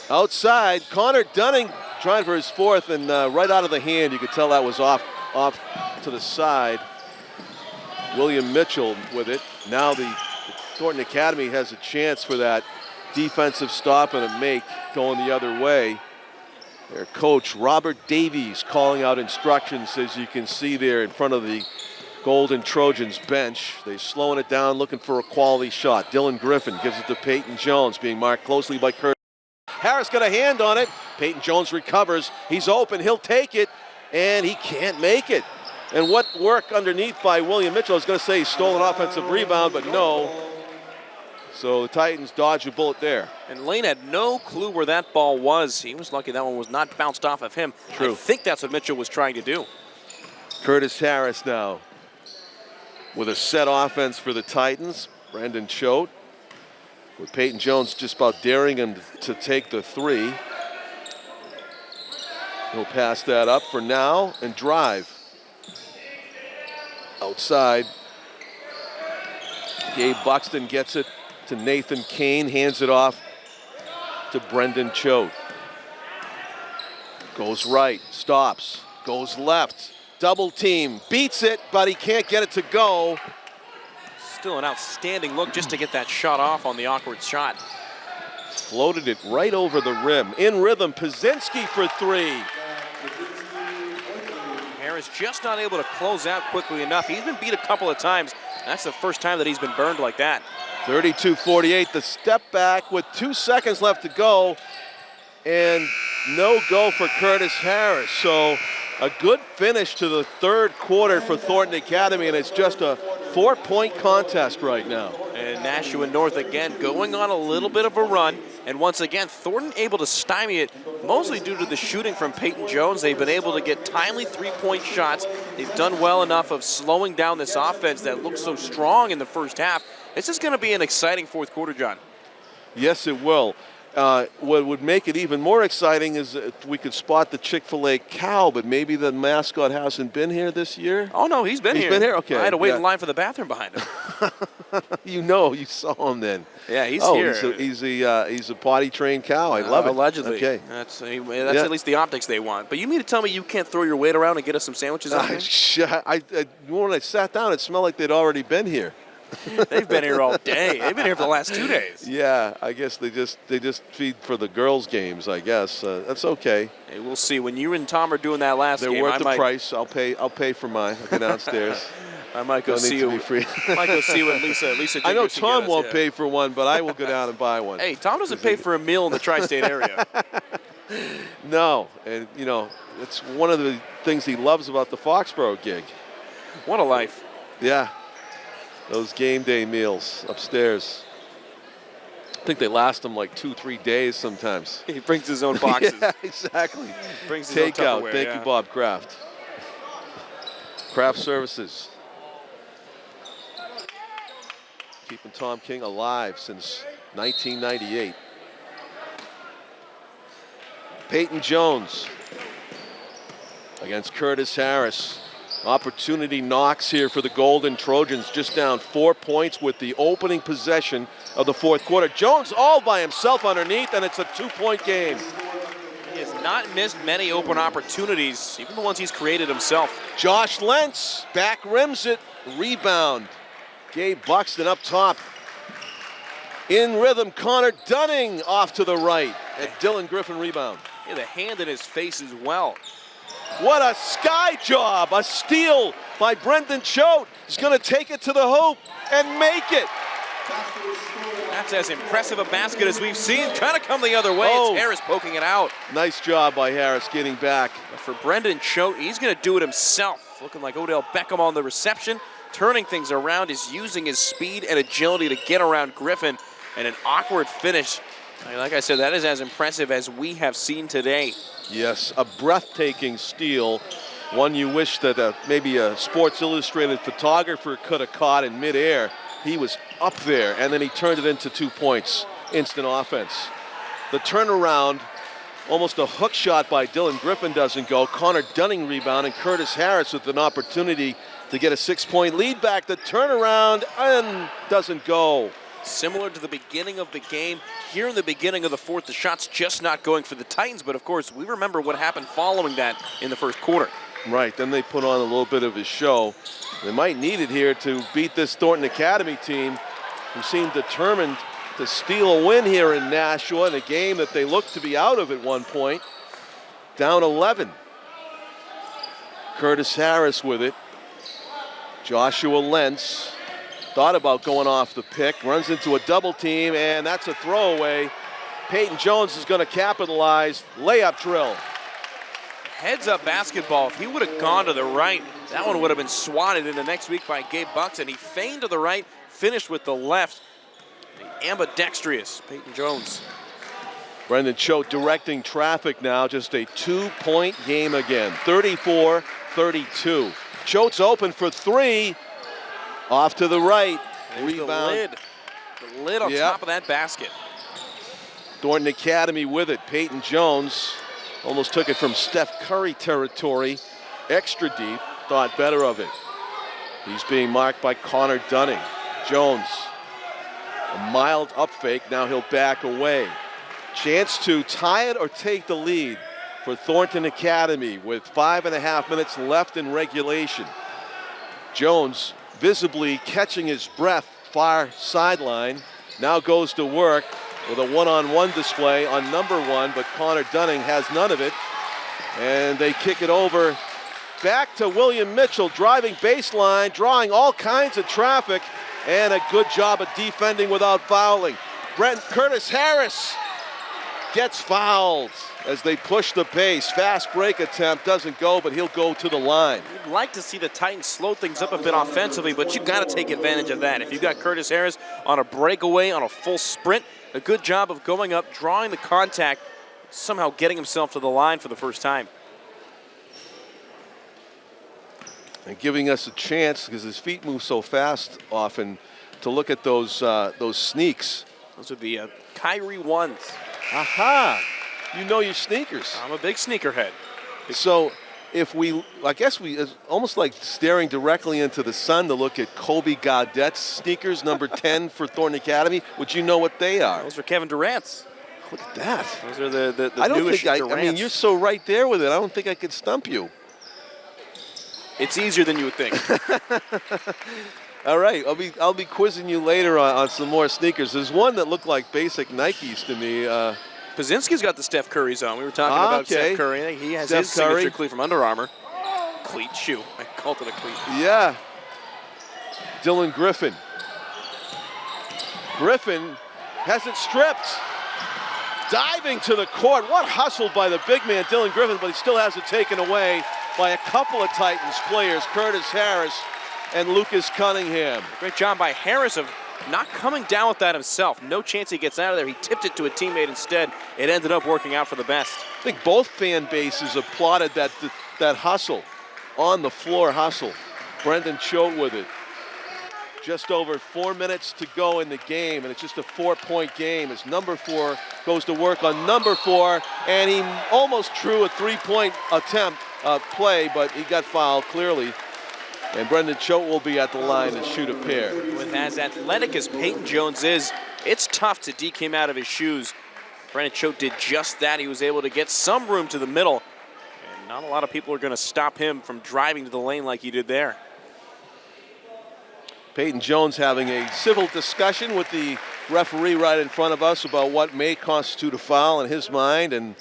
Outside, Connor Dunning trying for his fourth, and right out of the hand, you could tell that was off to the side. William Mitchell with it. Now the Thornton Academy has a chance for that defensive stop and a make going the other way. Their coach, Robert Davies, calling out instructions, as you can see there in front of the Golden Trojans bench. They're slowing it down, looking for a quality shot. Dylan Griffin gives it to Peyton Jones, being marked closely by Curtis. Harris got a hand on it. Peyton Jones recovers. He's open. He'll take it, and he can't make it. And what work underneath by William Mitchell. I was going to say he stole an offensive rebound, but no. So the Titans dodge a bullet there. And Lane had no clue where that ball was. He was lucky that one was not bounced off of him. True. I think that's what Mitchell was trying to do. Curtis Harris now with a set offense for the Titans. Brendan Choate with Peyton Jones just about daring him to take the three. He'll pass that up for now and drive. Outside. Gabe Buxton gets it to Nathan Kane, hands it off to Brendan Choate. Goes right, stops, goes left, double team, beats it, but he can't get it to go. Still an outstanding look just to get that shot off on the awkward shot. Floated it right over the rim. In rhythm, Pazynski for three. Harris just not able to close out quickly enough. He's been beat a couple of times. That's the first time that he's been burned like that. 32-48, the step back with 2 seconds left to go. And no go for Curtis Harris. So a good finish to the third quarter for Thornton Academy, and it's just a 4-point contest right now. And Nashua North again going on a little bit of a run. And once again, Thornton able to stymie it, mostly due to the shooting from Peyton Jones. They've been able to get timely three-point shots. They've done well enough of slowing down this offense that looked so strong in the first half. This is going to be an exciting fourth quarter, John. Yes, it will. What would make it even more exciting is if we could spot the Chic-fil-A cow, but maybe the mascot hasn't been here this year. Oh, no, he's been here. He's been here? Okay. I had to wait in line for the bathroom behind him. You saw him then. Yeah, he's here. here. He's a potty-trained cow. I love it. Allegedly. Okay. That's at least the optics they want. But you mean to tell me you can't throw your weight around and get us some sandwiches out here? When I sat down, it smelled like they'd already been here. They've been here all day. They've been here for the last 2 days. Yeah, I guess they just feed for the girls' games. I guess that's okay. Hey, we'll see. When you and Tom are doing that last They're game, worth the price. I'll pay for mine. I'll go downstairs. I might go see you. Might go see what Lisa. I know Tom won't pay for one, but I will go down and buy one. Hey, Tom doesn't pay for a meal in the tri-state area. No, and it's one of the things he loves about the Foxborough gig. What a life. Yeah. Those game day meals upstairs. I think they last him like 2-3 days sometimes. He brings his own boxes. Yeah, exactly. Brings his own Takeout. Tupperware, Thank you, Bob Kraft. Kraft Services. Keeping Tom King alive since 1998. Peyton Jones against Curtis Harris. Opportunity knocks here for the Golden Trojans, just down 4 points with the opening possession of the fourth quarter. Jones all by himself underneath, and it's a 2-point game. He has not missed many open opportunities, even the ones he's created himself. Josh Lentz back rims it, rebound. Gabe Buxton up top. In rhythm, Connor Dunning off to the right. And Dylan Griffin rebound. Yeah, the hand in his face as well. What a sky job, a steal by Brendan Choate. He's going to take it to the hoop and make it. That's as impressive a basket as we've seen. Kind of come the other way. Oh. It's Harris poking it out. Nice job by Harris getting back. But for Brendan Choate, he's going to do it himself. Looking like Odell Beckham on the reception. Turning things around, is using his speed and agility to get around Griffin. And an awkward finish. Like I said, that is as impressive as we have seen today. Yes, a breathtaking steal. One you wish that maybe a Sports Illustrated photographer could have caught in midair. He was up there, and then he turned it into 2 points. Instant offense. The turnaround, almost a hook shot by Dylan Griffin doesn't go. Connor Dunning rebound, and Curtis Harris with an opportunity to get a 6-point lead back. The turnaround and doesn't go. Similar to the beginning of the game, here in the beginning of the fourth, the shot's just not going for the Titans, but of course, we remember what happened following that in the first quarter. Right, then they put on a little bit of a show. They might need it here to beat this Thornton Academy team, who seemed determined to steal a win here in Nashua in a game that they looked to be out of at one point. Down 11. Curtis Harris with it. Joshua Lentz thought about going off the pick, runs into a double team, and that's a throwaway. Peyton Jones is going to capitalize. Layup drill. Heads up basketball. If he would have gone to the right, that one would have been swatted into next week by Gabe Buxton. He feigned to the right, finished with the left. The ambidextrous Peyton Jones. Brendan Choate directing traffic now. Just a 2-point game again. 34-32. Choate's open for three. Off to the right. There's rebound. The lid on top of that basket. Thornton Academy with it. Peyton Jones almost took it from Steph Curry territory. Extra deep, thought better of it. He's being marked by Connor Dunning. Jones, a mild up fake, now he'll back away. Chance to tie it or take the lead for Thornton Academy with 5.5 minutes left in regulation. Jones visibly catching his breath far sideline, now goes to work with a one-on-one display on number 1, but Connor Dunning has none of it. And they kick it over back to William Mitchell, driving baseline, drawing all kinds of traffic, and a good job of defending without fouling. Curtis Harris gets fouled as they push the pace. Fast break attempt doesn't go, but he'll go to the line. You'd like to see the Titans slow things up a bit offensively, but you got to take advantage of that. If you've got Curtis Harris on a breakaway, on a full sprint, a good job of going up, drawing the contact, somehow getting himself to the line for the first time. And giving us a chance, because his feet move so fast often, to look at those sneaks. Those are the Kyrie ones. Aha! You know your sneakers. I'm a big sneakerhead. So if I guess it's almost like staring directly into the sun to look at Kobe Gaudet's sneakers, number 10 for Thornton Academy. Would you know what they are? Those are Kevin Durant's. Look at that. Those are the I don't newish think Durant's. I mean, you're so right there with it. I don't think I could stump you. It's easier than you would think. All right, I'll be quizzing you later on some more sneakers. There's one that looked like basic Nikes to me. Pazinski's got the Steph Curry's on. We were talking about Steph Curry. He has his signature cleat from Under Armour. Cleat shoe. I called it a cleat. Yeah. Dylan Griffin. Griffin has it stripped. Diving to the court. What hustle by the big man, Dylan Griffin, but he still has it taken away by a couple of Titans players, Curtis Harris and Lucas Cunningham. Great job by Harris of not coming down with that himself. No chance he gets out of there. He tipped it to a teammate instead. It ended up working out for the best. I think both fan bases applauded that hustle, on the floor hustle. Brendan Choate with it. Just over 4 minutes to go in the game, and it's just a 4-point game as number 4 goes to work on number 4, and he almost drew a 3-point attempt play, but he got fouled clearly. And Brendan Choate will be at the line to shoot a pair. With as athletic as Peyton Jones is, it's tough to deke him out of his shoes. Brendan Choate did just that. He was able to get some room to the middle, and not a lot of people are going to stop him from driving to the lane like he did there. Peyton Jones having a civil discussion with the referee right in front of us about what may constitute a foul in his mind and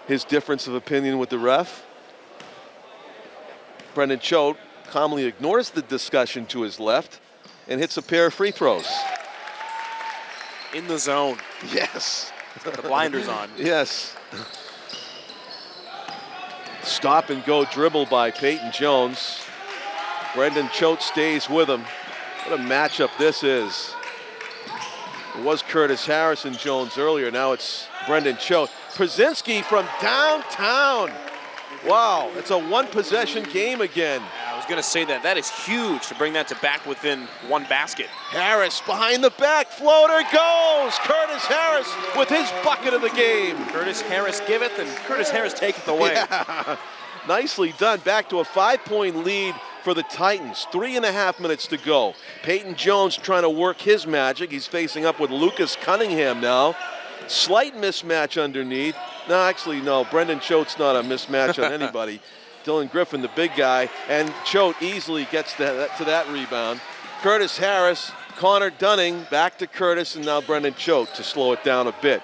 his difference of opinion with the ref. Brendan Choate calmly ignores the discussion to his left and hits a pair of free throws. In the zone. Yes. The blinders on. Yes. Stop and go dribble by Peyton Jones. Brendan Choate stays with him. What a matchup this is. It was Curtis Harris and Jones earlier. Now it's Brendan Choate. Przinski from downtown. Wow, it's a one-possession game again. I was going to say that. That is huge to bring that to back within one basket. Harris behind the back. Floater goes. Curtis Harris with his bucket of the game. Curtis Harris giveth and Curtis Harris taketh away. Yeah. Nicely done. Back to a 5-point lead for the Titans. 3.5 minutes to go. Peyton Jones trying to work his magic. He's facing up with Lucas Cunningham now. Slight mismatch underneath. No, actually, no. Brendan Choate's not a mismatch on anybody. Dylan Griffin, the big guy, and Choate easily gets to that rebound. Curtis Harris, Connor Dunning, back to Curtis, and now Brendan Choate to slow it down a bit.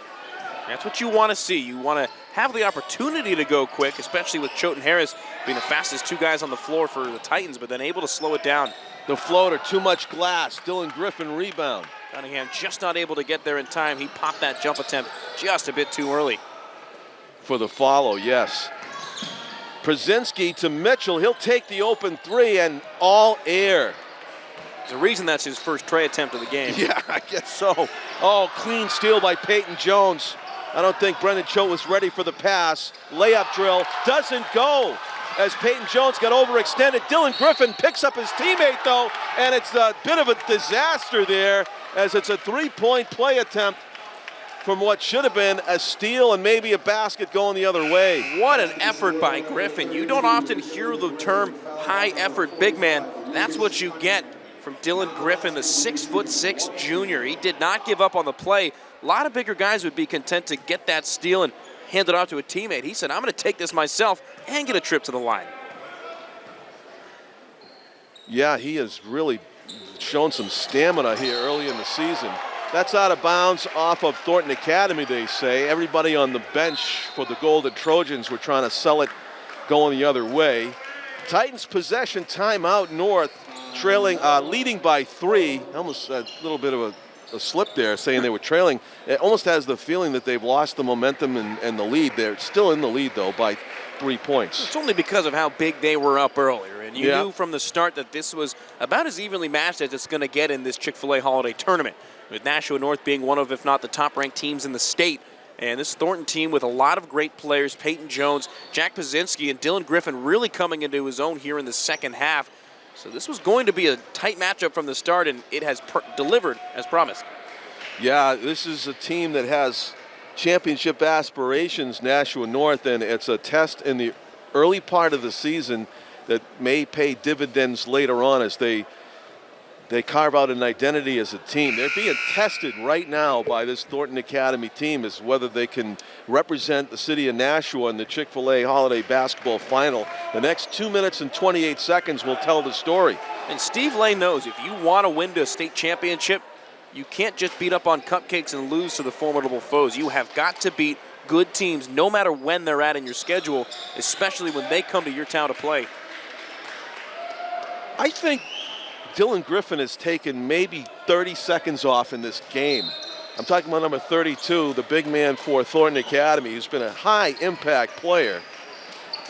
That's what you want to see. You want to have the opportunity to go quick, especially with Choate and Harris being the fastest two guys on the floor for the Titans, but then able to slow it down. The floater, too much glass. Dylan Griffin rebound. Cunningham just not able to get there in time. He popped that jump attempt just a bit too early. For the follow, yes. Przinski to Mitchell. He'll take the open three and all air. There's a reason that's his first tray attempt of the game. Yeah, I guess so. Oh, clean steal by Peyton Jones. I don't think Brendan Choate was ready for the pass. Layup drill doesn't go. as Peyton Jones got overextended. Dylan Griffin picks up his teammate, though, and it's a bit of a disaster there as it's a three-point play attempt from what should have been a steal and maybe a basket going the other way. What an effort by Griffin. You don't often hear the term high-effort big man. That's what you get from Dylan Griffin, the 6'6" junior. He did not give up on the play. A lot of bigger guys would be content to get that steal and hand it off to a teammate. He said, I'm going to take this myself and get a trip to the line. Yeah, he has really shown some stamina here early in the season. That's out of bounds off of Thornton Academy, they say. Everybody on the bench for the Golden Trojans were trying to sell it going the other way. Titans possession, timeout North, trailing, leading by 3. Almost a little bit of a slip there, saying they were trailing. It almost has the feeling that they've lost the momentum and the lead. They're still in the lead, though, by 3 points. It's only because of how big they were up earlier. And you knew from the start that this was about as evenly matched as it's going to get in this Chick-fil-A holiday tournament, with Nashua North being one of, if not the top-ranked teams in the state. And this Thornton team with a lot of great players, Peyton Jones, Jack Pazinski, and Dylan Griffin really coming into his own here in the second half. So this was going to be a tight matchup from the start, and it has delivered as promised. Yeah, this is a team that has championship aspirations, Nashua North, and it's a test in the early part of the season that may pay dividends later on as they carve out an identity as a team. They're being tested right now by this Thornton Academy team as whether they can represent the city of Nashua in the Chick-fil-A Holiday Basketball Final. The next 2 minutes and 28 seconds will tell the story. And Steve Lane knows if you want to win the state championship, you can't just beat up on cupcakes and lose to the formidable foes. You have got to beat good teams no matter when they're at in your schedule, especially when they come to your town to play. I think Dylan Griffin has taken maybe 30 seconds off in this game. I'm talking about number 32, the big man for Thornton Academy, who's been a high-impact player,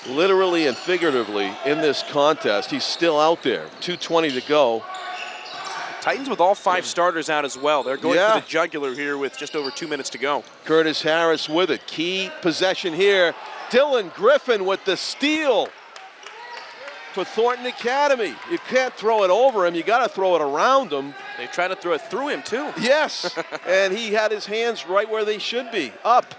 literally and figuratively, in this contest. He's still out there. 2:20 to go. Titans with all 5 starters out as well. They're going for the jugular here with just over 2 minutes to go. Curtis Harris with it. Key possession here. Dylan Griffin with the steal for Thornton Academy. You can't throw it over him. You got to throw it around him. They try to throw it through him, too. Yes, and he had his hands right where they should be, up.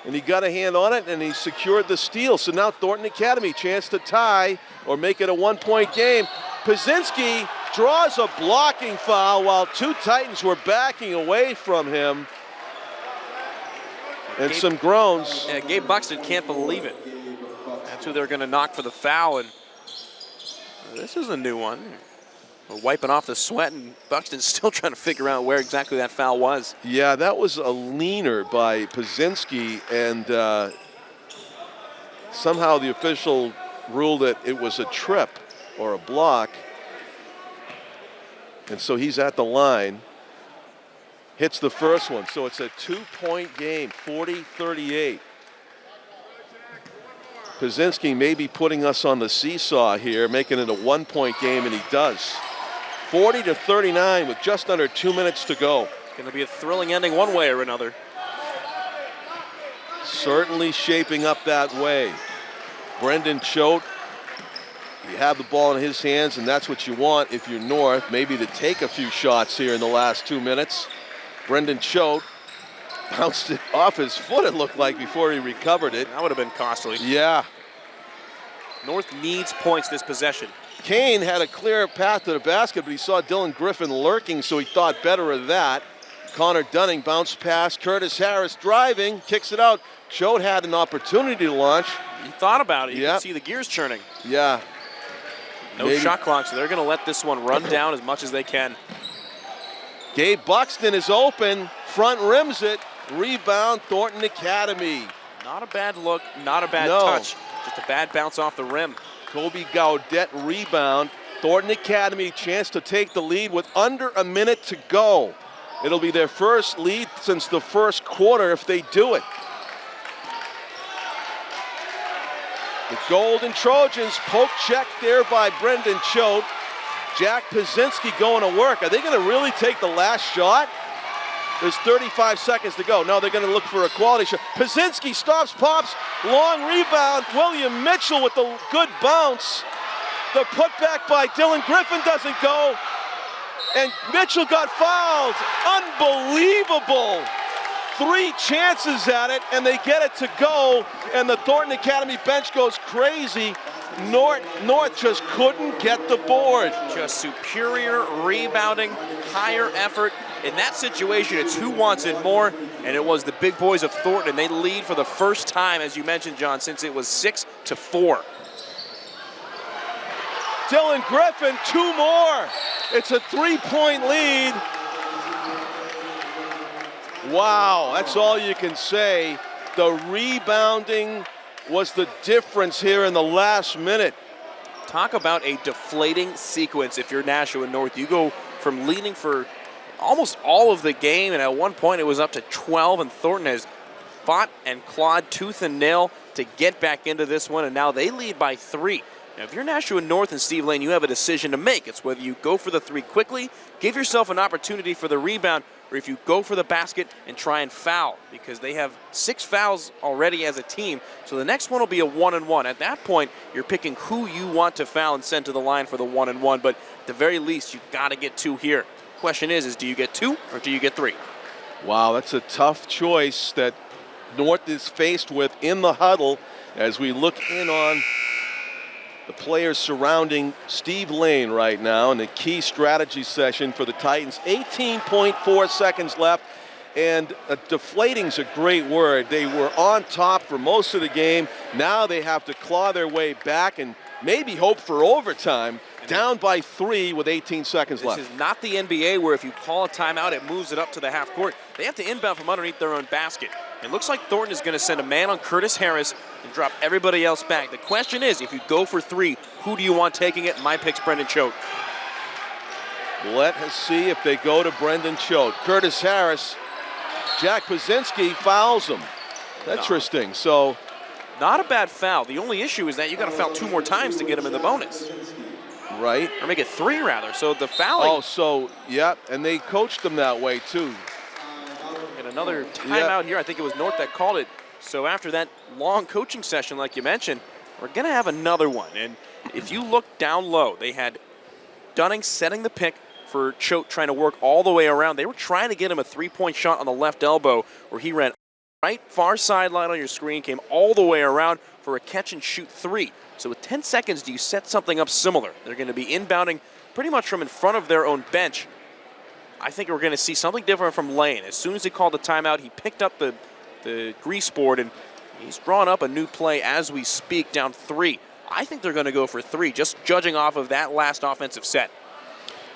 And he got a hand on it, and he secured the steal. So now Thornton Academy, chance to tie or make it a one-point game. Pazinski draws a blocking foul while 2 Titans were backing away from him. And some groans. Yeah, Gabe Buxton can't believe it. That's who they're going to knock for the foul, and this is a new one. We're wiping off the sweat, and Buxton's still trying to figure out where exactly that foul was. Yeah, that was a leaner by Pazinski, and somehow the official ruled that it was a trip or a block. And so he's at the line, hits the first one. So it's a 2-point game, 40-38. Pazinski may be putting us on the seesaw here, making it a 1-point game, and he does. 40-39 with just under 2 minutes to go. Going to be a thrilling ending one way or another. Certainly shaping up that way. Brendan Choate, you have the ball in his hands, and that's what you want if you're North, maybe to take a few shots here in the last 2 minutes. Brendan Choate bounced it off his foot, it looked like, before he recovered it. That would have been costly. Yeah. North needs points this possession. Kane had a clear path to the basket, but he saw Dylan Griffin lurking, so he thought better of that. Connor Dunning bounced pass. Curtis Harris driving, kicks it out. Choate had an opportunity to launch. He thought about it. You can see the gears churning. Yeah. No shot clock, so they're going to let this one run down as much as they can. Gabe Buxton is open, front rims it. Rebound, Thornton Academy. Not a bad look, not a bad touch. Just a bad bounce off the rim. Kobe Gaudet rebound. Thornton Academy chance to take the lead with under a minute to go. It'll be their first lead since the first quarter if they do it. The Golden Trojans poke check there by Brendan Choate. Jack Pazinski going to work. Are they going to really take the last shot? There's 35 seconds to go. Now they're going to look for a quality shot. Pazinski stops, pops, long rebound. William Mitchell with the good bounce. The putback by Dylan Griffin doesn't go. And Mitchell got fouled. Unbelievable. 3 chances at it, and they get it to go. And the Thornton Academy bench goes crazy. North just couldn't get the board. Just superior rebounding, higher effort. In that situation, it's who wants it more, and it was the big boys of Thornton. They lead for the first time, as you mentioned, John, since it was 6-4. Dylan Griffin, 2 more. It's a 3-point lead. Wow, that's all you can say. The rebounding was the difference here in the last minute. Talk about a deflating sequence if you're Nashua North. You go from leading for almost all of the game, and at one point it was up to 12, and Thornton has fought and clawed tooth and nail to get back into this one, and now they lead by 3. Now, if you're Nashua North and Steve Lane, you have a decision to make. It's whether you go for the 3 quickly, give yourself an opportunity for the rebound, or if you go for the basket and try and foul, because they have 6 fouls already as a team. So the next one will be a 1-and-1. At that point, you're picking who you want to foul and send to the line for the 1-and-1. But at the very least, you've got to get 2 here. Question is do you get 2 or do you get 3? Wow, that's a tough choice that North is faced with in the huddle as we look in on the players surrounding Steve Lane right now in the key strategy session for the Titans. 18.4 seconds left, and deflating's a great word. They were on top for most of the game. Now they have to claw their way back and maybe hope for overtime. Down by 3 with 18 seconds left. This is not the NBA where if you call a timeout, it moves it up to the half court. They have to inbound from underneath their own basket. It looks like Thornton is going to send a man on Curtis Harris and drop everybody else back. The question is, if you go for 3, who do you want taking it? My pick's Brendan Choate. Let us see if they go to Brendan Choate. Curtis Harris, Jack Pazinski fouls him. Interesting. So, not a bad foul. The only issue is that you got to foul 2 more times to get him in the bonus. Right. Or make it 3 rather. So the fouling. Oh, so yeah, and they coached them that way too. And another timeout here. I think it was North that called it. So after that long coaching session, like you mentioned, we're going to have another one. And if you look down low, they had Dunning setting the pick for Choate trying to work all the way around. They were trying to get him a 3-point shot on the left elbow where he ran right far sideline on your screen, came all the way around for a catch and shoot 3. So with 10 seconds, do you set something up similar? They're going to be inbounding pretty much from in front of their own bench. I think we're going to see something different from Lane. As soon as he called the timeout, he picked up the grease board, and he's drawn up a new play as we speak, down 3. I think they're going to go for 3, just judging off of that last offensive set.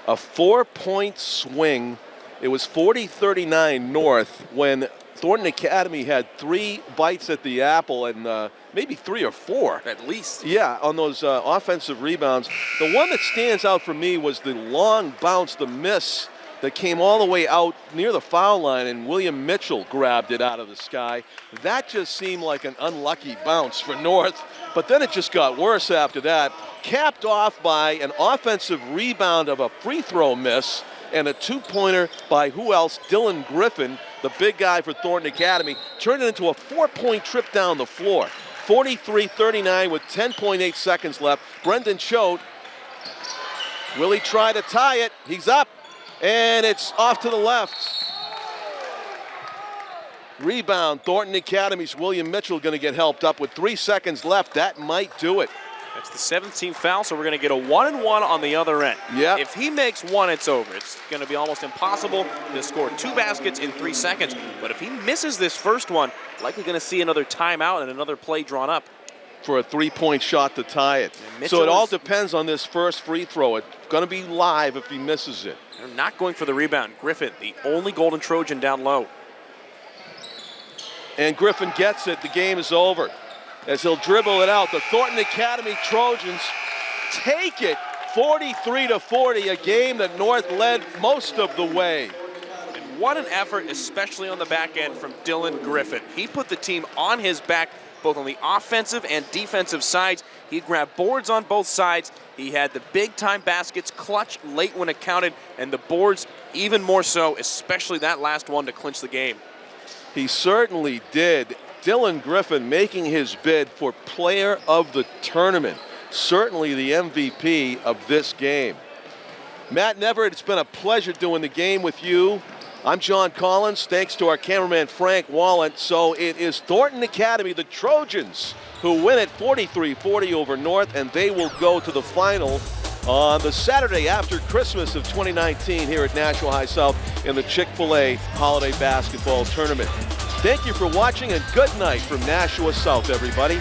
A 4-point swing. It was 40-39 North when Thornton Academy had 3 bites at the apple, and maybe 3 or 4. At least. Yeah, on those offensive rebounds. The one that stands out for me was the long bounce, the miss that came all the way out near the foul line, and William Mitchell grabbed it out of the sky. That just seemed like an unlucky bounce for North, but then it just got worse after that. Capped off by an offensive rebound of a free throw miss and a 2-pointer by who else? Dylan Griffin, the big guy for Thornton Academy, turned it into a 4-point trip down the floor. 43-39 with 10.8 seconds left. Brendan Choate, will he try to tie it? He's up, and it's off to the left. Rebound, Thornton Academy's William Mitchell going to get helped up with 3 seconds left. That might do it. That's the 17th foul, so we're going to get a 1-and-1 on the other end. Yep. If he makes 1, it's over. It's going to be almost impossible to score 2 baskets in 3 seconds. But if he misses this first one, likely going to see another timeout and another play drawn up. For a 3-point shot to tie it. So it all depends on this first free throw. It's going to be live if he misses it. They're not going for the rebound. Griffin, the only Golden Trojan down low. And Griffin gets it. The game is over as he'll dribble it out. The Thornton Academy Trojans take it 43-40, a game that North led most of the way. And what an effort, especially on the back end from Dylan Griffin. He put the team on his back both on the offensive and defensive sides. He grabbed boards on both sides. He had the big-time baskets, clutch late when it counted, and the boards even more so, especially that last one to clinch the game. He certainly did. Dylan Griffin making his bid for player of the tournament. Certainly the MVP of this game. Matt Neverett, it's been a pleasure doing the game with you. I'm John Collins. Thanks to our cameraman Frank Wallen. So it is Thornton Academy, the Trojans, who win it 43-40 over North, and they will go to the final on the Saturday after Christmas of 2019 here at Nashua High South in the Chic-fil-A Holiday Basketball Tournament. Thank you for watching, and good night from Nashua South, everybody.